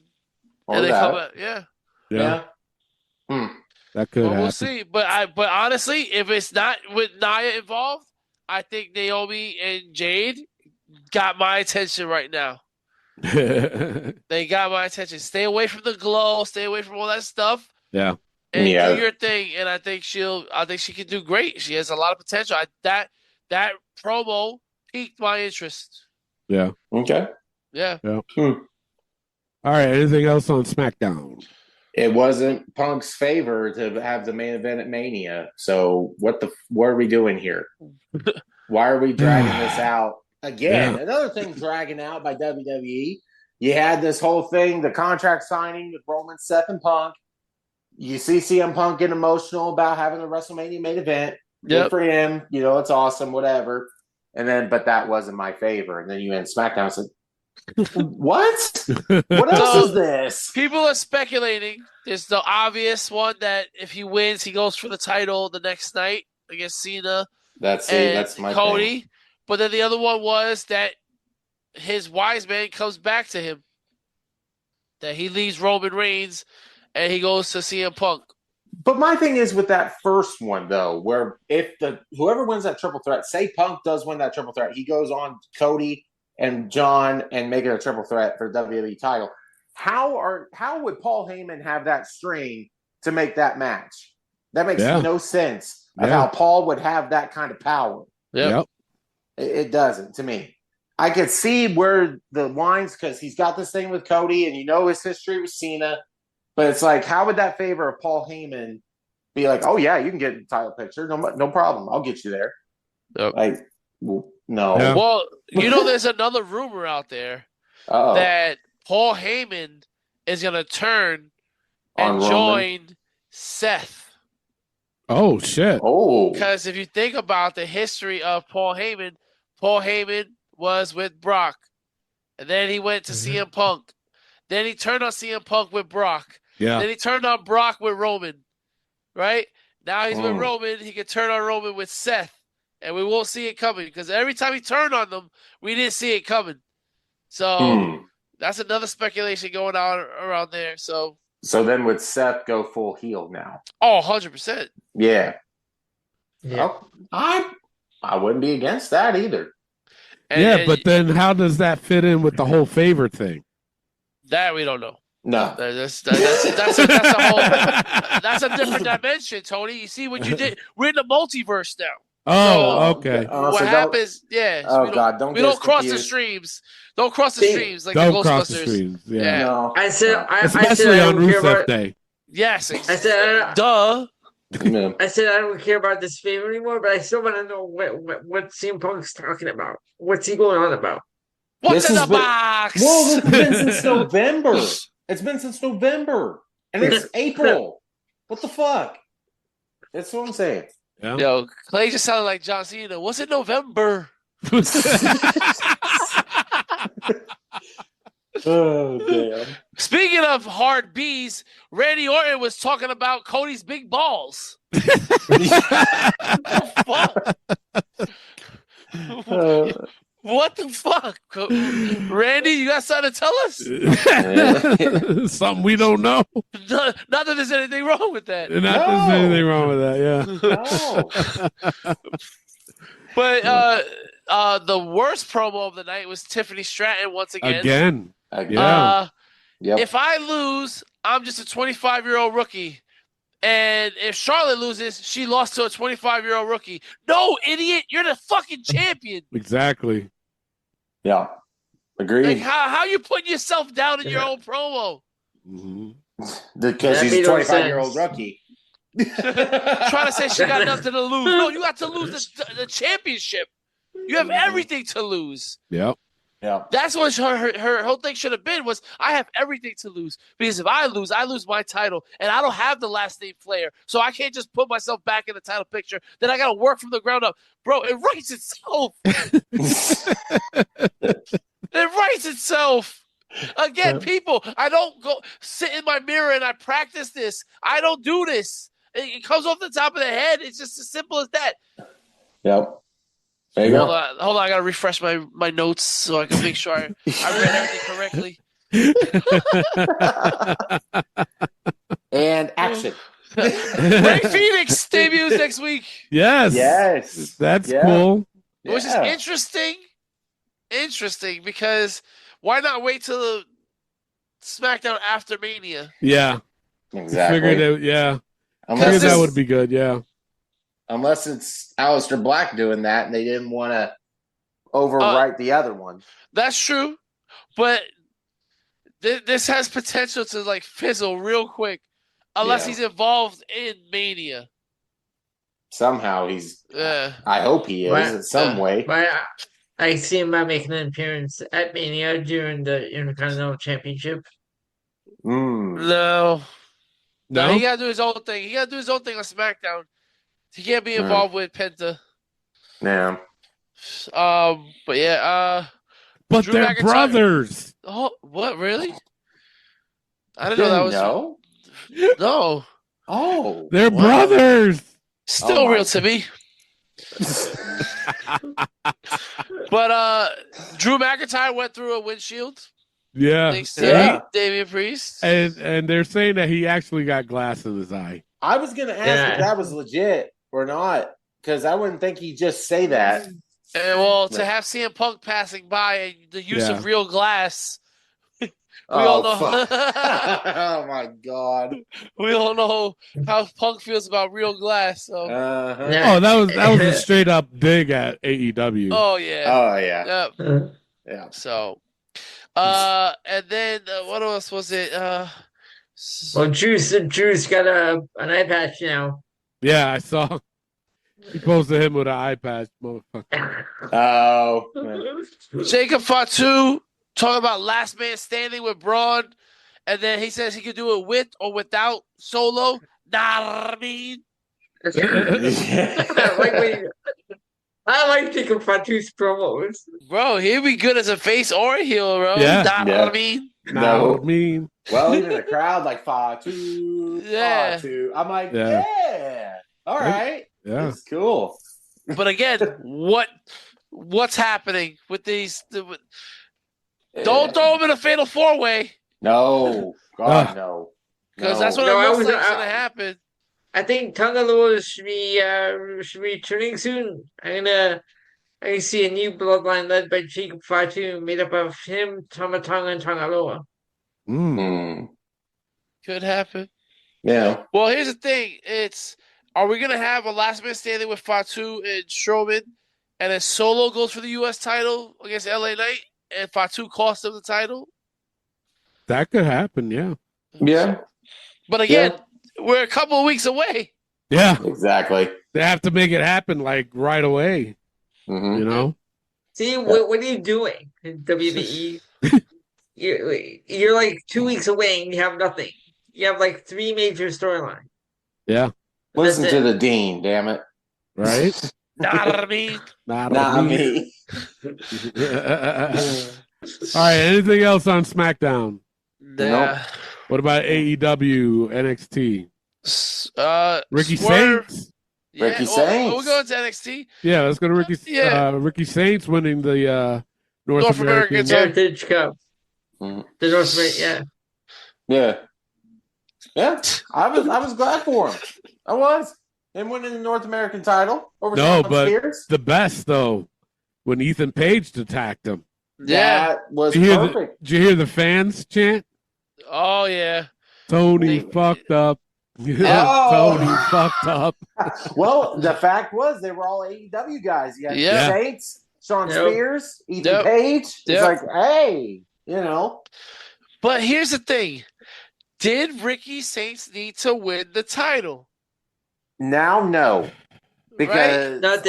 And they come out. Yeah. That could happen. We'll see. But honestly, if it's not with Nia involved, I think Naomi and Jade got my attention right now. They got my attention. Stay away from the glow. Stay away from all that stuff. Yeah. And do your thing. And I think she can do great. She has a lot of potential. That promo piqued my interest. Yeah. Okay. Yeah. All right. Anything else on SmackDown? It wasn't Punk's favor to have the main event at Mania. So what are we doing here? Why are we dragging this out again? Another thing dragging out by WWE. You had this whole thing, the contract signing with Roman, Seth, and Punk. You see CM Punk get emotional about having the WrestleMania main event. Good for him. It's awesome, whatever. And then, but that wasn't my favor. And then you end SmackDown and said, what? What else is this? People are speculating. There's the obvious one that if he wins, he goes for the title the next night against Cena. That's my Cody. thing. But then the other one was that his wise man comes back to him. That he leaves Roman Reigns and he goes to CM Punk. But my thing is with that first one though, where if whoever wins that triple threat, say Punk does win that triple threat, he goes on Cody and John and make it a triple threat for the WWE title. How would Paul Heyman have that string to make that match? That makes no sense of how Paul would have that kind of power. Yep. It doesn't to me. I could see where the lines, because he's got this thing with Cody and his history with Cena. But it's like, how would that favor of Paul Heyman be like, oh, yeah, you can get in the title picture. No problem. I'll get you there. Yep. Like, no. Yeah. Well, there's another rumor out there that Paul Heyman is going to turn and join Seth. Oh, shit. Oh. Because if you think about the history of Paul Heyman was with Brock. And then he went to CM Punk. Then he turned on CM Punk with Brock. Yeah. Then he turned on Brock with Roman. Right? Now he's with Roman. He can turn on Roman with Seth. And we won't see it coming. Because every time he turned on them, we didn't see it coming. So that's another speculation going on around there. So then would Seth go full heel now? Oh, 100%. Yeah. Yeah. I wouldn't be against that either. But then how does that fit in with the whole favor thing? That we don't know. No. That's a different dimension, Tony. You see what you did? We're in the multiverse now. Oh, okay. What happens? Yeah. Oh, God. We don't cross the streams. Don't cross the streams like the Don't cross the Ghostbusters. streams. Yeah. Yeah. No. Especially on Rusev Day. Yes. I said, duh. I said I don't care about this favor anymore, but I still want to know what CM Punk's talking about. What's he going on about? What's in the box? Whoa, it's been since November. It's been since November. And it's April. What the fuck? That's what I'm saying. Yeah. Yo, Clay just sounded like John Cena. Was it November? Oh, damn. Speaking of hard B's, Randy Orton was talking about Cody's big balls. What the fuck? Randy, you got something to tell us? Something we don't know. Not that there's anything wrong with that. Not that there's anything wrong with that, No. But the worst promo of the night was Tiffany Stratton once again. Yeah. If I lose, I'm just a 25-year-old rookie. And if Charlotte loses, she lost to a 25-year-old rookie. No, idiot. You're the fucking champion. Exactly. Yeah. Agreed. Like, how you putting yourself down in your own promo? Because he's a 25-year-old rookie. Trying to say she got nothing to lose. No, you got to lose the championship. You have everything to lose. Yep. Yeah. That's what her whole thing should have been was I have everything to lose. Because if I lose my title. And I don't have the last name Flair. So I can't just put myself back in the title picture. Then I got to work from the ground up. Bro, it writes itself. It writes itself. Again, people, I don't go sit in my mirror and I practice this. I don't do this. It comes off the top of the head. It's just as simple as that. Yep. There you Hold on. I got to refresh my notes so I can make sure I read everything correctly. And action. Ray Phoenix debuts next week. Yes. That's cool. Which is interesting because why not wait till the SmackDown after Mania? Yeah. Exactly. Figured that would be good, yeah. Unless it's Aleister Black doing that and they didn't want to overwrite the other one. That's true. But this has potential to like fizzle real quick unless he's involved in Mania. Somehow he's I hope he is in some way. But I see him making an appearance at Mania during the Intercontinental Championship. No, he got to do his own thing. He got to do his own thing on SmackDown. He can't be involved with Penta. Yeah. But yeah. But Drew they're McIntyre. Brothers. Oh, what? Really? I didn't know that was. No. Oh. They're brothers. Still real to me. But Drew McIntyre went through a windshield. Yeah. They say Damian Priest. And they're saying that he actually got glass in his eye. I was going to ask if that was legit or not, because I wouldn't think he'd just say that. Well, to have CM Punk passing by and the use of real glass, we all know. Oh my God! We all know how Punk feels about real glass. So. Oh, that was a straight up dig at AEW. Oh yeah. Oh yeah. Yep. Yeah. So, and then what else was it? Well, Drew's got an eye patch now. Yeah, I saw. He posted him with an eye patch, motherfucker. Oh. Jacob Fatu talking about last man standing with Braun, and then he says he could do it with or without Solo. Nah, I mean. I like Jacob Fatu's promos. Bro, he'd be good as a face or a heel, bro. Yeah. Nah, I mean. No, I mean. Well, even the crowd like Fatu. Yeah. Fatu. I'm like, yeah. All right. Yeah. It's cool. But again, what's happening with these? Don't throw them in a fatal 4-way. No. God, no. Because that's what it looks like is going to happen. I think Tangaloa should be turning soon. I can see a new bloodline led by Jacob Fatu, made up of him, Tamatanga, and Tangaloa. Could happen. Yeah. Well, here's the thing. Are we going to have a last man standing with Fatu and Strowman, and then Solo goes for the U.S. title against LA Knight, and Fatu costs him the title? That could happen, yeah. Yeah. But again, we're a couple of weeks away. Yeah. Exactly. They have to make it happen, like, right away. Mm-hmm. You know? See, what are you doing in WWE? You're like 2 weeks away and you have nothing. You have like 3 major storylines. Yeah. Listen to the Dean, damn it. Right? Not me. Not me. All right, anything else on SmackDown? Nope. What about AEW, NXT? Ricky Saints? Yeah. Ricky Saints. We'll go into NXT. Yeah, let's go to Ricky. Ricky Saints winning the North American Heritage Cup. The North American, yeah. I was glad for him. I was. Him winning the North American title over Shawn Spears. The best though, when Ethan Page attacked him. Yeah, that was perfect. Did you hear the fans chant? Oh yeah. Tony fucked up. Tony fucked up. Well, the fact was they were all AEW guys. You had the Saints, Shawn Spears, Ethan Page. It's like, hey, you know. But here's the thing. Did Ricky Saints need to win the title? Now, no. Because not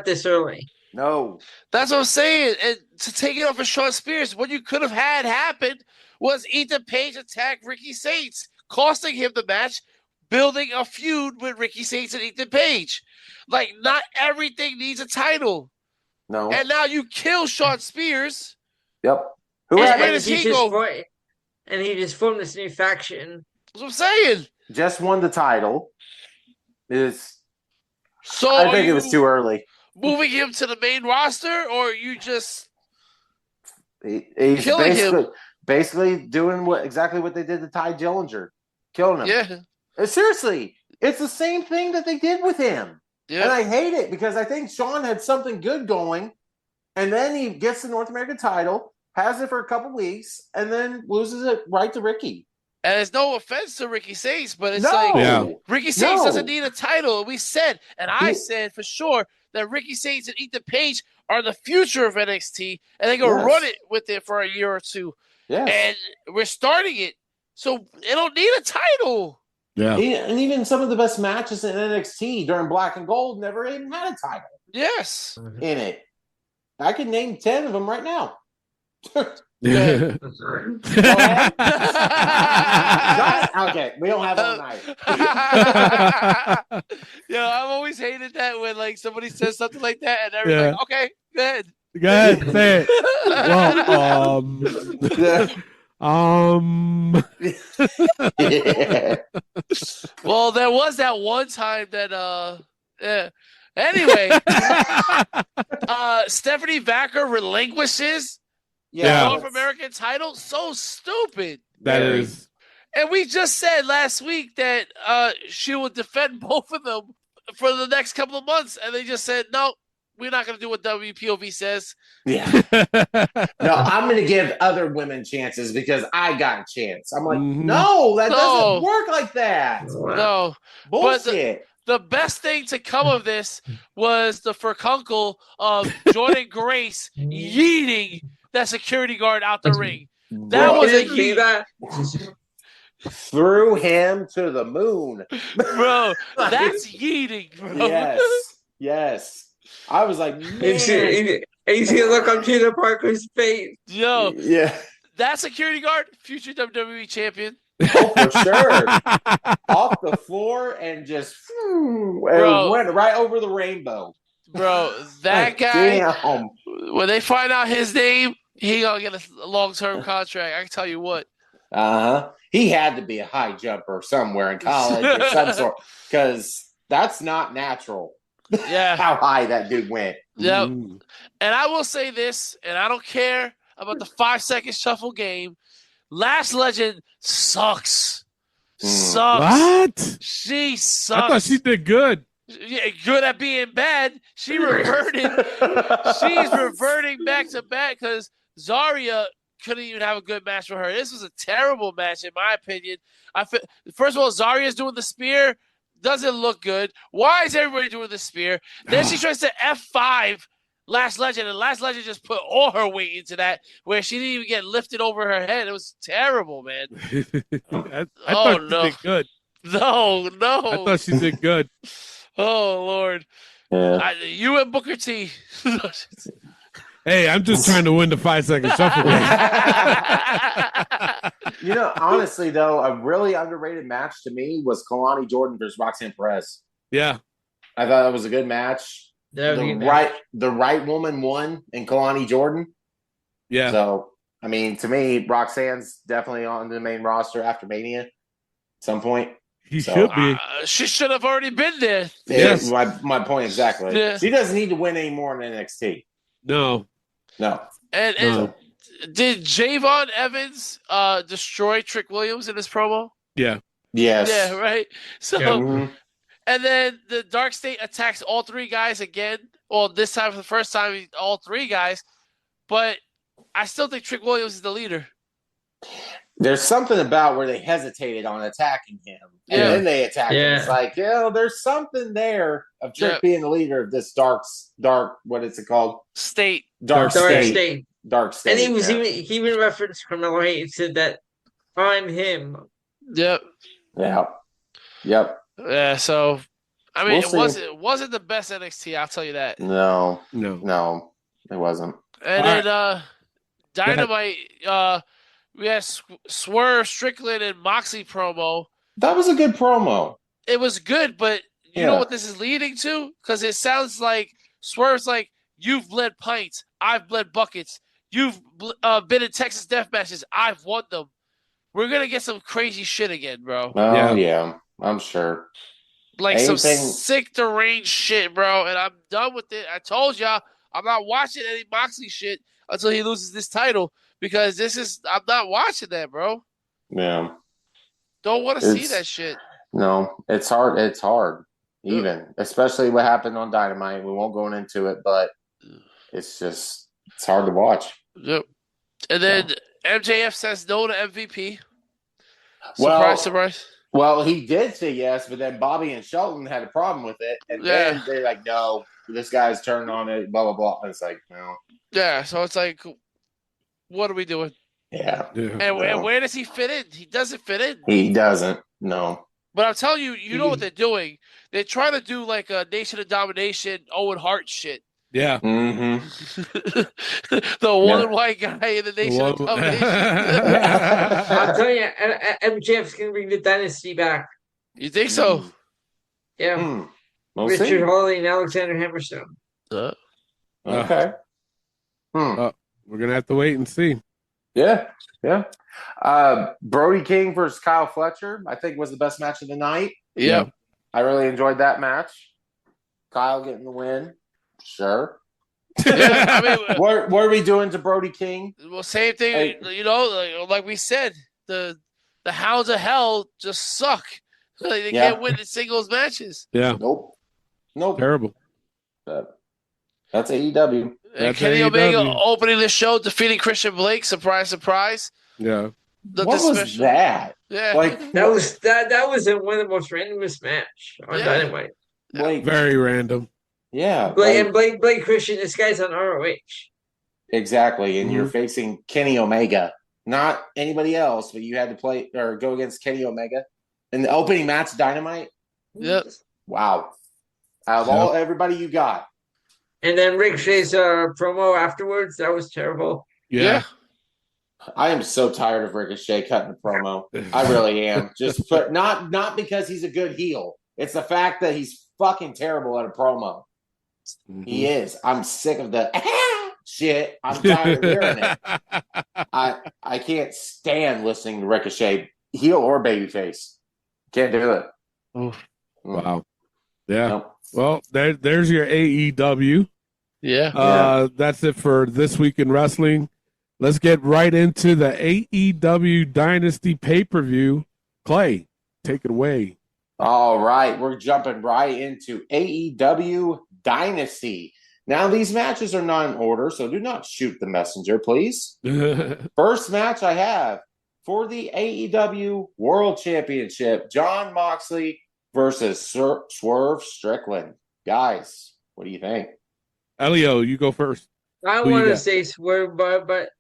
this early. No. That's what I'm saying. And to take it off of Shawn Spears, what you could have had happen was Ethan Page attack Ricky Saints, costing him the match, building a feud with Ricky Saints and Ethan Page. Like, not everything needs a title. No. And now you kill Shawn Spears. Yep. Where does he go? And he just formed this new faction. That's what I'm saying. Just won the title. I think it was too early. Moving him to the main roster, or you just he's killing him? Basically doing exactly what they did to Ty Dillinger. Killing him. Yeah. Seriously. It's the same thing that they did with him. Yeah. And I hate it because I think Shawn had something good going, and then he gets the North American title, has it for a couple weeks, and then loses it right to Ricky. And there's no offense to Ricky Saints, but it's Ricky Saints doesn't need a title. We said, and I said for sure that Ricky Saints and Ethan Page are the future of NXT, and they're going to run it with it for a year or two. Yes. And we're starting it. So they don't need a title. Yeah. And even some of the best matches in NXT during Black and Gold never even had a title. Yes. In it. I can name 10 of them right now. Yeah. Okay, we don't have all night. I've always hated that when like somebody says something like that and everybody's like, okay, go ahead. Go ahead, say it. Well, there was that one time that Anyway, Stephanie Vacker relinquishes North American title. So stupid. That is. And we just said last week that she would defend both of them for the next couple of months, and they just said no. We're not going to do what WPOV says. Yeah. No, I'm going to give other women chances because I got a chance. I'm like, no, that doesn't work like that. No. Bullshit. The best thing to come of this was the furuncle of Jordan Grace yeeting that security guard out the ring. That was a yeet. Threw him to the moon. Bro, that's yeeting, bro. Yes. I was like, man. You see the look on Peter Parker's face. Yo. Yeah. That security guard, future WWE champion. Oh, for sure. Off the floor and just went right over the rainbow. Bro, that guy, when they find out his name, he going to get a long-term contract. I can tell you what. He had to be a high jumper somewhere in college or some sort because that's not natural. Yeah. How high that dude went. Yep. And I will say this, and I don't care about the 5-second shuffle game. Last Legend sucks. What? She sucks. I thought she did good. Yeah, good at being bad. She reverted. She's reverting back to back because Zarya couldn't even have a good match for her. This was a terrible match, in my opinion. First of all, Zarya's doing the spear. Doesn't look good. Why is everybody doing the spear? Then she tries to F5 Last Legend, and Last Legend just put all her weight into that, where she didn't even get lifted over her head. It was terrible, man. I thought she did good. No. I thought she did good. Oh, Lord. Yeah. You and Booker T. Hey, I'm just trying to win the 5-second shuffle game. Honestly, though, a really underrated match to me was Kalani Jordan versus Roxanne Perez. Yeah. I thought that was a good match. The right woman won in Kalani Jordan. Yeah. So, I mean, to me, Roxanne's definitely on the main roster after Mania at some point. He should be. She should have already been there. Yes. My point exactly. Yeah. She doesn't need to win any more in NXT. No. And did Javon Evans destroy Trick Williams in his promo? Yeah. Yes. Yeah, right? So, and then the Dark State attacks all three guys again. Well, this time for the first time, all three guys. But I still think Trick Williams is the leader. There's something about where they hesitated on attacking him. And then they attacked him. It's like, there's something there of Trick being the leader of this dark, what is it called? State. Dark State. Dark State. And he even referenced Carmelo Hayes, said that I'm him. Yep. Yeah, so I mean, it wasn't the best NXT, I'll tell you that. No, it wasn't. And then Dynamite, we had Swerve Strickland and Moxley promo. That was a good promo. It was good, but you know what this is leading to? Because it sounds like Swerve's like, you've bled pints, I've bled buckets. You've been in Texas death matches, I've won them. We're going to get some crazy shit again, bro. Oh, yeah, I'm sure. Like some sick, deranged shit, bro. And I'm done with it. I told y'all, I'm not watching any Moxley shit until he loses this title. Because I'm not watching that, bro. Yeah. Don't want to see that shit. No, it's hard. It's hard, especially what happened on Dynamite. We won't go into it, but it's hard to watch. Yep. And then MJF says no to MVP. Surprise. Well, he did say yes, but then Bobby and Shelton had a problem with it. And then they're like, no, this guy's turning on it, blah, blah, blah. And it's like, no. Yeah, so it's like, what are we doing? Yeah. And where does he fit in? He doesn't fit in. He doesn't. No. But I'm telling you, you know what they're doing. They're trying to do like a Nation of Domination, Owen Hart shit. Yeah. Mm-hmm. The one white guy in the Nation of Domination. I'm telling you, MJF's going to bring the dynasty back. You think so? Yeah. Richard Hawley and Alexander Hammerstone. Okay. We're going to have to wait and see. Yeah. Brody King versus Kyle Fletcher, I think was the best match of the night. Yeah. I really enjoyed that match. Kyle getting the win. Sure. Yeah, I mean, what are we doing to Brody King? Well, same thing. Like we said, the Hounds of Hell just suck. They can't win the singles matches. Yeah. Nope. Terrible. That's AEW. And Kenny Omega opening the show, defeating Christian Blake. Surprise, surprise. Yeah. What was that? Yeah. Like that was one of the most randomest match on Dynamite. Like very random. Yeah. Blake Christian, this guy's on ROH. Exactly. And you're facing Kenny Omega. Not anybody else, but you had to play or go against Kenny Omega. In the opening match, Dynamite. Yep. Wow. Out of everybody you got. And then Ricochet's promo afterwards, that was terrible. Yeah. I am so tired of Ricochet cutting the promo. I really am. Not because he's a good heel. It's the fact that he's fucking terrible at a promo. Mm-hmm. He is. I'm sick of the shit. I'm tired of hearing it. I can't stand listening to Ricochet, heel or babyface. Can't do it. Wow. Yeah. Nope. Well, there's your AEW. Yeah. That's it for this week in wrestling. Let's get right into the AEW Dynasty pay-per-view. Clay, take it away. All right. We're jumping right into AEW Dynasty. Now, these matches are not in order, so do not shoot the messenger, please. First match I have for the AEW World Championship, Jon Moxley versus Swerve Strickland. Guys, what do you think? Elio, you go first. I want to say Swerve, but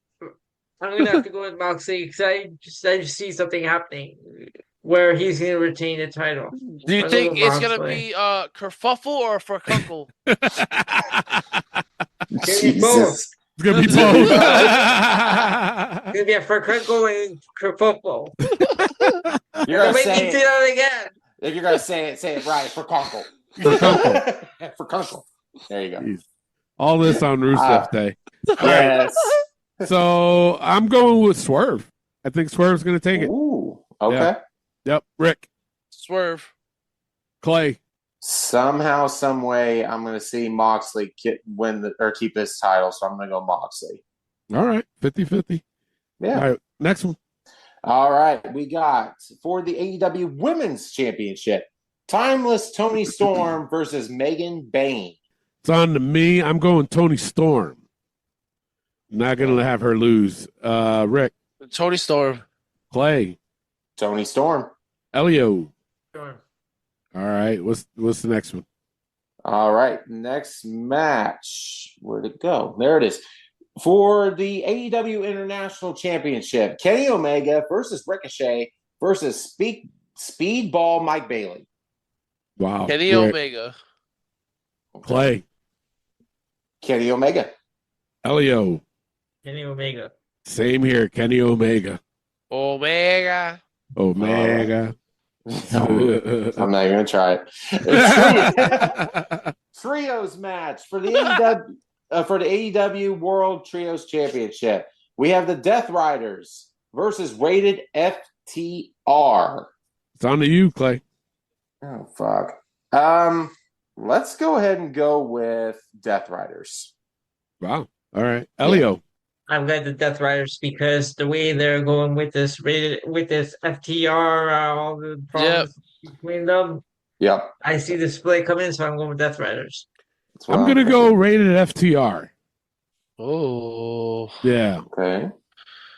I'm going to have to go with Moxley because I just see something happening where he's going to retain the title. Do you think it's going to be kerfuffle or furkunkle? Jesus. It's going to be both. It's going to be a furkunkle and kerfuffle. You're going to say it again. If you're going to say it right, furkunkle. Furkunkle. There you go. Jeez. All this on Rusev Day. Yes. So I'm going with Swerve. I think Swerve's going to take it. Ooh, okay. Yeah. Yep. Rick. Swerve. Clay. Somehow, some way, I'm going to see Moxley keep his title, so I'm going to go Moxley. All right. 50-50. Yeah. All right. Next one. All right. We got for the AEW Women's Championship, Timeless Toni Storm versus Megan Bayne. It's on to me. I'm going Toni Storm. Not going to have her lose. Rick. Toni Storm. Clay. Toni Storm. Elio. Storm. All right. What's the next one? All right. Next match. Where'd it go? There it is. For the AEW International Championship, Kenny Omega versus Ricochet versus Speedball Mike Bailey. Wow. Kenny Omega. Clay. Kenny Omega. Elio. Kenny Omega. Same here. Kenny Omega. Omega. I'm not even going to try it. Trios match for the AEW World Trios Championship. We have the Death Riders versus Rated FTR. It's on to you, Clay. Oh, fuck. Let's go ahead and go with Death Riders. Wow. All right. Elio. I'm glad the Death Riders because the way they're going with this FTR, all the problems between them. Yep. I see the split coming, so I'm going with Death Riders. I'm going to go Rated FTR. Oh. Yeah. Okay.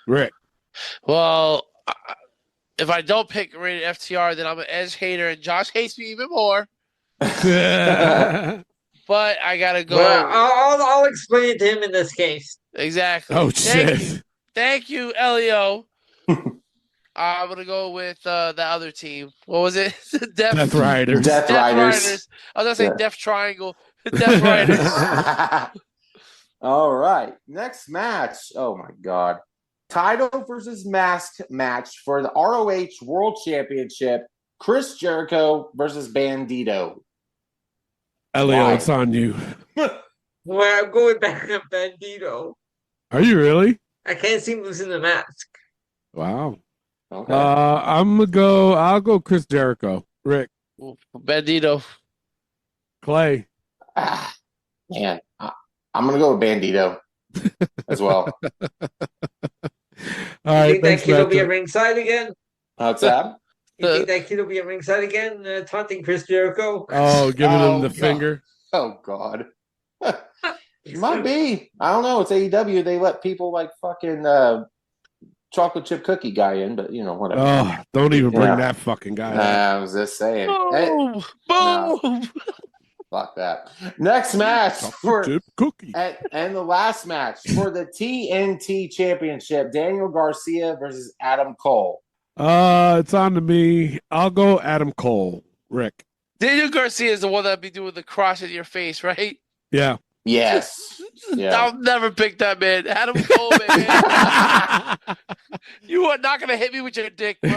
Rick. Well, if I don't pick Rated FTR, then I'm an Edge hater, and Josh hates me even more. But I gotta go. Well, I'll explain it to him in this case. Exactly. Oh shit! Thank you, Elio. I'm gonna go with the other team. What was it? Death Riders. Death Riders. I was gonna say Death Triangle. Death Riders. All right. Next match. Oh my god. Title versus mask match for the ROH World Championship. Chris Jericho versus Bandito. Elio, it's on you. Well, I'm going back to Bandito. Are you really? I can't see him losing the mask. Wow. Okay. I'll go Chris Jericho. Rick. Bandito. Clay. Man. I'm going to go with Bandito as well. All right, you think that kid will be at ringside again? What's that? You think that kid will be at ringside again, taunting Chris Jericho? Oh, giving him the finger. Oh, God. Might be. I don't know. It's AEW. They let people like fucking chocolate chip cookie guy in, but whatever. Oh, don't even bring that fucking guy up. I was just saying. Boom! No. Fuck that. Next match chip cookie. And the last match for the TNT Championship: Daniel Garcia versus Adam Cole. It's on to me. I'll go Adam Cole. Rick. Daniel Garcia is the one that'd be doing the cross in your face, right? Yeah. Yes. Yeah. I'll never pick that man. Adam Cole, man. You are not going to hit me with your dick, bro.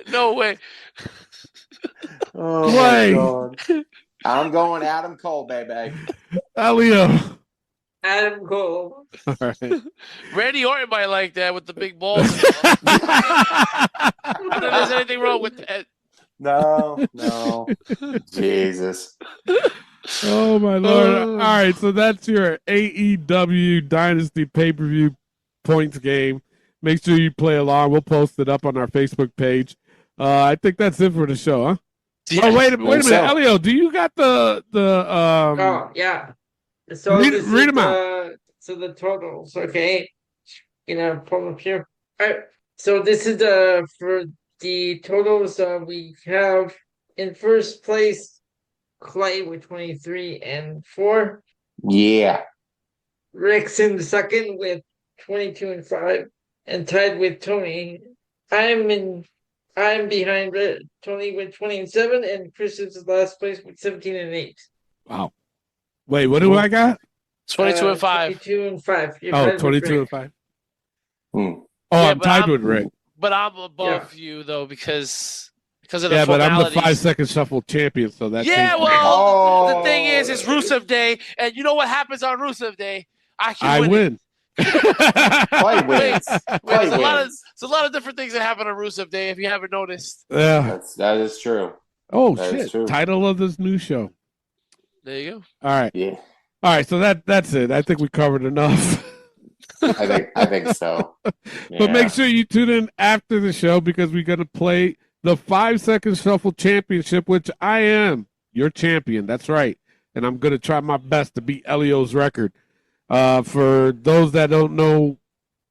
No way. Oh, my God. I'm going Adam Cole, baby. Elio. Adam Cole. All right. Randy Orton might like that with the big balls. I don't think there's anything wrong with that. No. Jesus. Oh, my Lord. All right, so that's your AEW Dynasty pay-per-view points game. Make sure you play along. We'll post it up on our Facebook page. I think that's it for the show, huh? Yeah, oh, wait a minute. Elio, do you got the Oh, yeah. So read them out. So the totals, okay. Pull them up here. All right. So this is for the totals. We have in first place Clay with 23 and 4. Yeah. Rick's in second with 22 and 5, and tied with Tony. I'm behind Tony with 20 and 7, and Chris is last place with 17 and 8. Wow. Wait, what do I got? 22 and 5. 22 and 5. You're 22 and 5. Oh, yeah, I'm tied with Rick. But I'm above you though because of the but I'm the formalities. 5-second shuffle champion, so that's the thing is, it's Rusev Day, and you know what happens on Rusev Day? I win. Clay wins. There's a lot of different things that happen on Rusev Day if you haven't noticed. Yeah, that is true. Oh shit! Title of this new show. There you go. All right. Yeah. All right. So that's it. I think we covered enough. I think so. Yeah. But make sure you tune in after the show because we're gonna play the 5-second shuffle championship, which I am your champion. That's right, and I'm gonna try my best to beat Elio's record. For those that don't know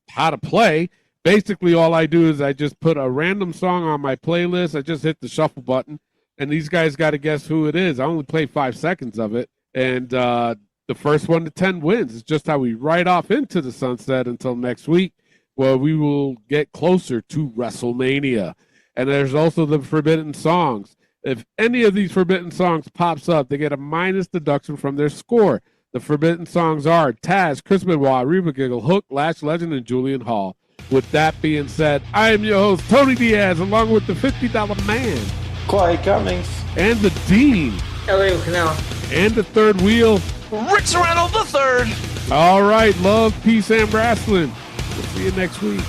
how to play, basically all I do is I just put a random song on my playlist. I just hit the shuffle button, and these guys got to guess who it is. I only play 5 seconds of it, and the first 1 to 10 wins. It's just how we ride off into the sunset until next week, where we will get closer to WrestleMania. And there's also the forbidden songs. If any of these forbidden songs pops up, they get a minus deduction from their score. The forbidden songs are Taz, Chris Benoit, Reba Giggle, Hook, Lash Legend, and Julian Hall. With that being said, I am your host, Tony Diaz, along with the $50 man, Clay Cummings, and the Dean, Elio Canal, and the third wheel, Rick Serrano the third. All right, love, peace, and wrestling. We'll see you next week.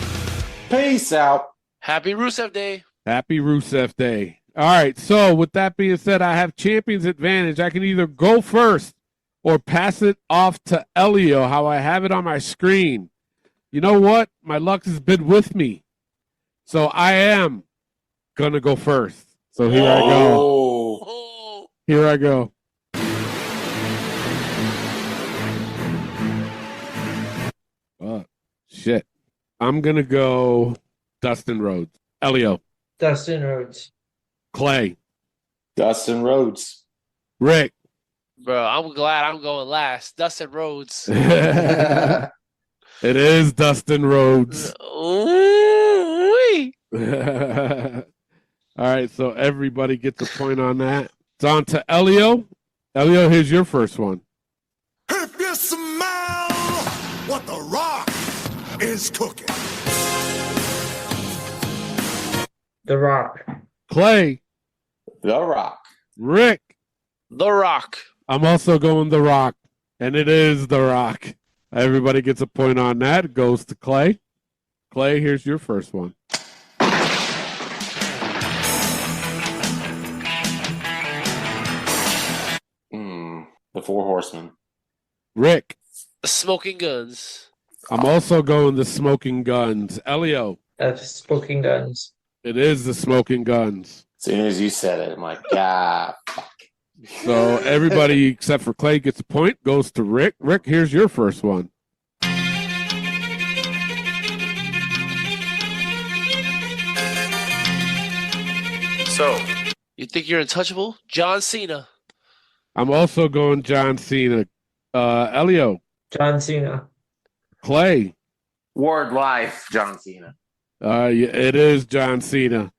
Peace out. Happy Rusev Day. Happy Rusev Day. All right, so with that being said, I have champion's advantage. I can either go first or pass it off to Elio, how I have it on my screen. You know what? My luck has been with me. So I am going to go first. So here I go. Here I go. Shit. I'm going to go Dustin Rhodes. Elio. Dustin Rhodes. Clay. Dustin Rhodes. Rick. Bro, I'm glad I'm going last. Dustin Rhodes. It is Dustin Rhodes. All right, so everybody gets a point on that. It's on to Elio. Elio, here's your first one. If you smell what the Rock is cooking. The Rock. Clay. The Rock. Rick. The Rock. I'm also going The Rock, and it is The Rock. Everybody gets a point on that. It goes to Clay. Clay, here's your first one. The Four Horsemen. Rick. Smoking Guns. I'm also going the Smoking Guns. Elio. That's Smoking Guns. It is the Smoking Guns. As soon as you said it, I'm like, fuck. So everybody except for Clay gets a point, goes to Rick. Rick, here's your first one. So, you think you're untouchable? John Cena. I'm also going John Cena. Elio. John Cena. Clay. Ward Life, John Cena. Yeah, it is John Cena.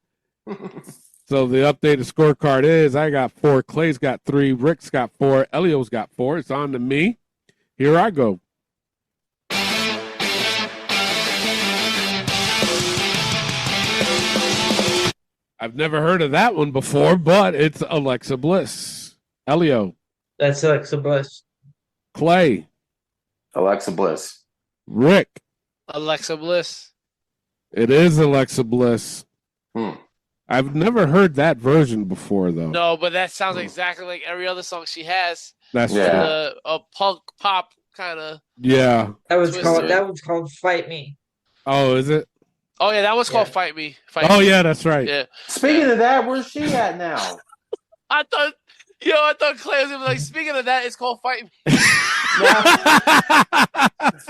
So the updated scorecard is I got 4, Clay's got 3, Rick's got 4, Elio's got 4. It's on to me. Here I go. I've never heard of that one before, but it's Alexa Bliss. Elio. That's Alexa Bliss. Clay. Alexa Bliss. Rick. Alexa Bliss. It is Alexa Bliss. I've never heard that version before, though. No, but that sounds exactly like every other song she has. That's true. A punk pop kind of. Yeah. That one's called Fight Me. Oh, is it? Oh yeah, that was called Fight Me. Yeah, that's right. Yeah. Speaking of that, where's she at now? I thought Clay was gonna be like, speaking of that, it's called Fight Me.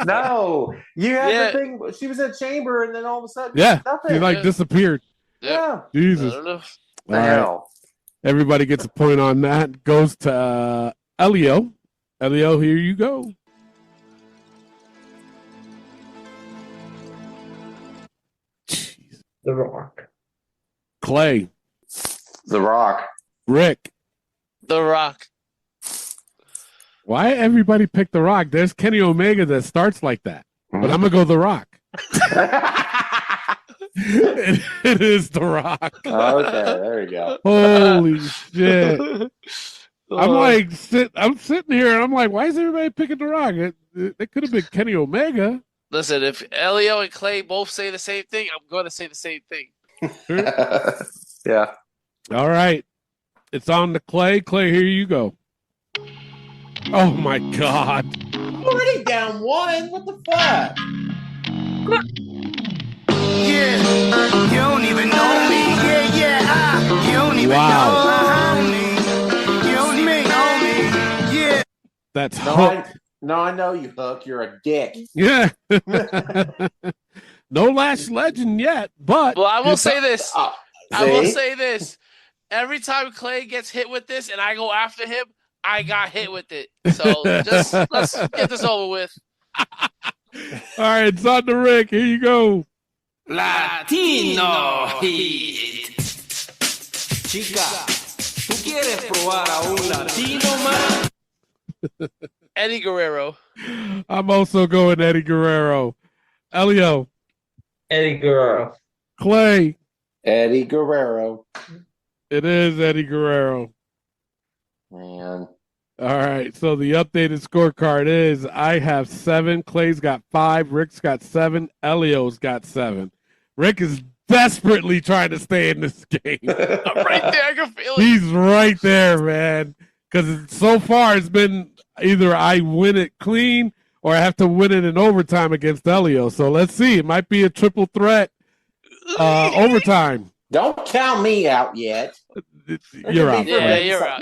No, you had the thing. She was in Chamber, and then all of a sudden, nothing. She disappeared. Yeah. Jesus. I don't know. The hell. Everybody gets a point on that. Goes to Elio. Elio, here you go. The Rock. Clay. The Rock. Rick. The Rock. Why everybody pick The Rock? There's Kenny Omega that starts like that. But I'm going to go The Rock. It is The Rock. Okay, there you go. Holy shit. I'm sitting here and I'm like, why is everybody picking The Rock? It could have been Kenny Omega. Listen, if Elio and Clay both say the same thing, I'm going to say the same thing. Yeah. All right. It's on to Clay. Clay, here you go. Oh, my God. I'm already down 1. What the fuck? Yeah, you don't even know me. Yeah, you don't even know me. You don't even know me. Yeah. That's Hook. No, I know you, Hook. You're a dick. Yeah. No Lash Legend yet, but... Well, I will say this. I will say this. Every time Clay gets hit with this and I go after him, I got hit with it. So let's get this over with. All right, it's on to Rick. Here you go. Latino Hit. Chica, ¿tú quieres probar a un latino man? Eddie Guerrero. I'm also going Eddie Guerrero. Elio. Eddie Guerrero. Clay. Eddie Guerrero. It is Eddie Guerrero. Man. All right, so the updated scorecard is I have 7, Clay's got 5, Rick's got 7, Elio's got 7. Rick is desperately trying to stay in this game. I'm right there. I can feel it. He's right there, man. Because so far it's been either I win it clean or I have to win it in overtime against Elio. So let's see. It might be a triple threat overtime. Don't count me out yet. You're out. Yeah, you're out.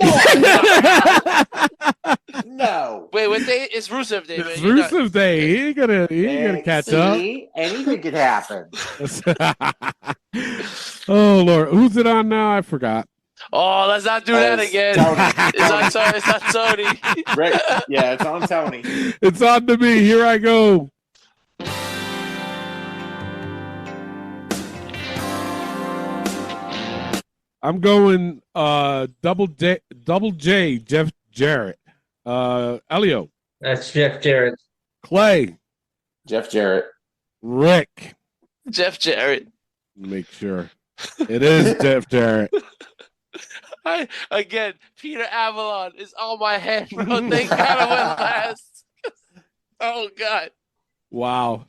No. Wait, what day? It's Rusev Day, man. It's Rusev Day. He ain't gonna catch up. Anything could happen. Oh Lord, who's it on now? I forgot. Oh, let's not do that again. It's on Tony. Right. Yeah, it's on Tony. It's on to me. Here I go. I'm going double J, Jeff Jarrett. Elio. That's Jeff Jarrett. Clay. Jeff Jarrett. Rick. Jeff Jarrett. Make sure. It is Jeff Jarrett. Again, Peter Avalon is on my head, bro. Thank God I went last. Oh, God. Wow.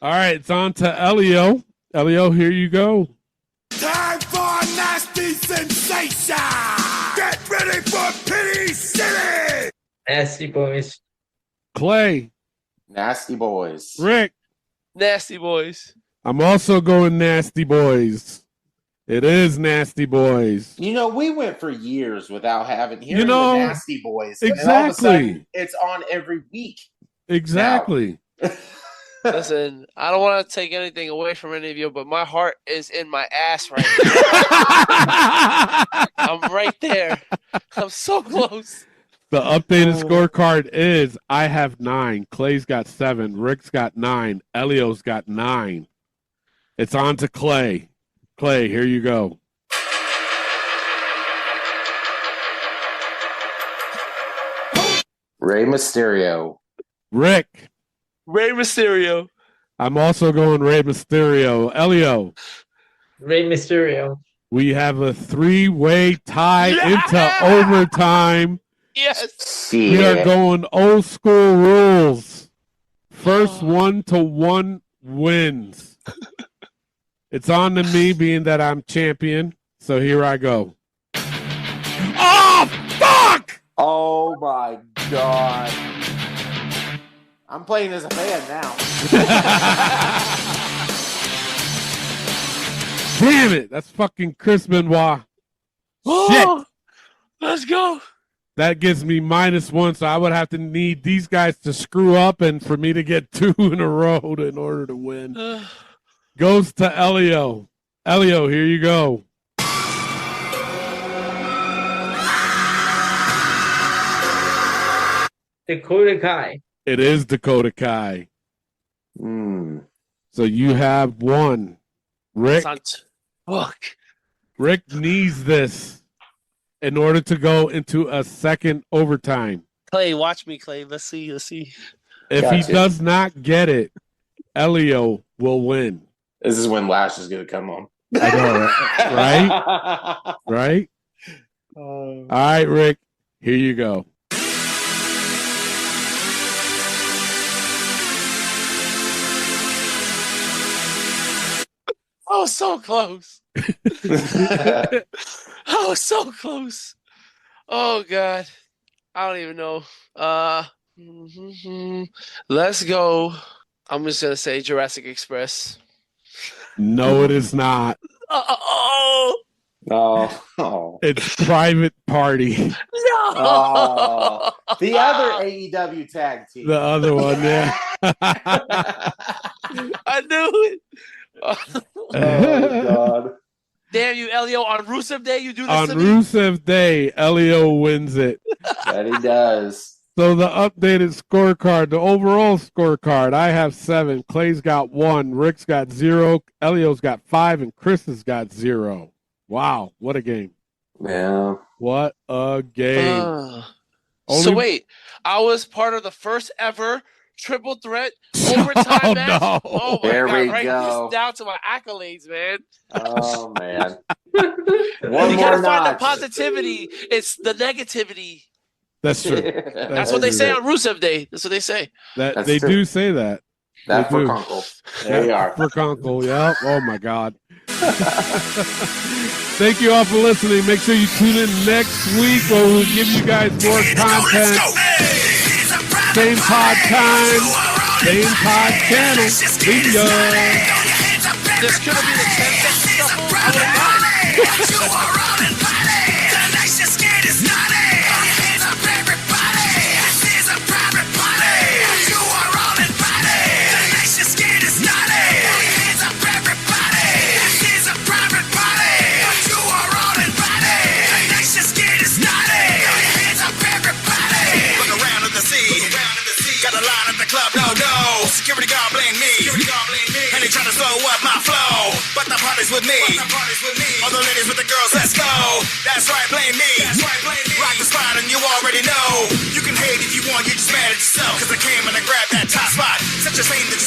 All right, it's on to Elio. Elio, here you go. Time for a nasty sensation! Get ready for Pity City! Nasty Boys. Clay. Nasty Boys. Rick. Nasty Boys. I'm also going Nasty Boys. It is Nasty Boys. You know, we went for years without having the Nasty Boys. Exactly. And all of a sudden, it's on every week. Exactly. Listen, I don't want to take anything away from any of you, but my heart is in my ass right now. I'm right there. I'm so close. The updated scorecard is I have 9. Clay's got 7. Rick's got 9. Elio's got 9. It's on to Clay. Clay, here you go. Rey Mysterio. Rick. Rey Mysterio. I'm also going Rey Mysterio. Elio. Rey Mysterio. We have a 3-way tie into overtime. Yes. We are going old school rules. First 1-1 wins. It's on to me being that I'm champion. So here I go. Oh, fuck! Oh, my God. I'm playing as a fan now. Damn it. That's fucking Chris Benoit. Shit. Let's go. That gives me -1, so I would have to need these guys to screw up and for me to get 2 in a row in order to win. Goes to Elio. Elio, here you go. Dakota Kai. It is Dakota Kai. So you have 1. Rick. Fuck. Rick needs this in order to go into a second overtime. Clay, watch me, Clay. Let's see. If he does not get it, Elio will win. This is when Lash is going to come on. I know, right? Right? All right, Rick. Here you go. Oh, so close. Oh, so close. Oh, God. I don't even know. Let's go. I'm just going to say Jurassic Express. No, it is not. Oh. It's Private Party. No. The other AEW tag team. The other one, yeah. I knew it. Oh, God. Damn you, Elio. On Rusev Day, you do this On to me? Rusev Day, Elio wins it. That he does. So the updated scorecard, the overall scorecard, I have 7. Clay's got 1. Rick's got 0. Elio's got 5. And Chris has got 0. Wow. What a game. Yeah. What a game. So wait, I was part of the first ever triple threat overtime match? No. Oh, my There God. we Write go. this down to my accolades, man. Oh, man. You One more gotta find the notch. positivity. It's the negativity. That's true. That's what they say on Rusev Day. That's what they say. That they do say that. That They for do. Kunkel. There you are. For Kunkel, yeah. Oh my God. Thank you all for listening. Make sure you tune in next week where we'll give you guys more content. Same pod time, same pod channel. See ya. This could have been a 10-second shuffle. I would have got it. Security guard blame me. And they try to slow up my flow. But the party's with me. All the ladies with the girls, let's go. That's right, blame me. Rock the spot and you already know. You can hate if you want, you're just mad at yourself. Cause I came and I grabbed that top spot. Such a shame that you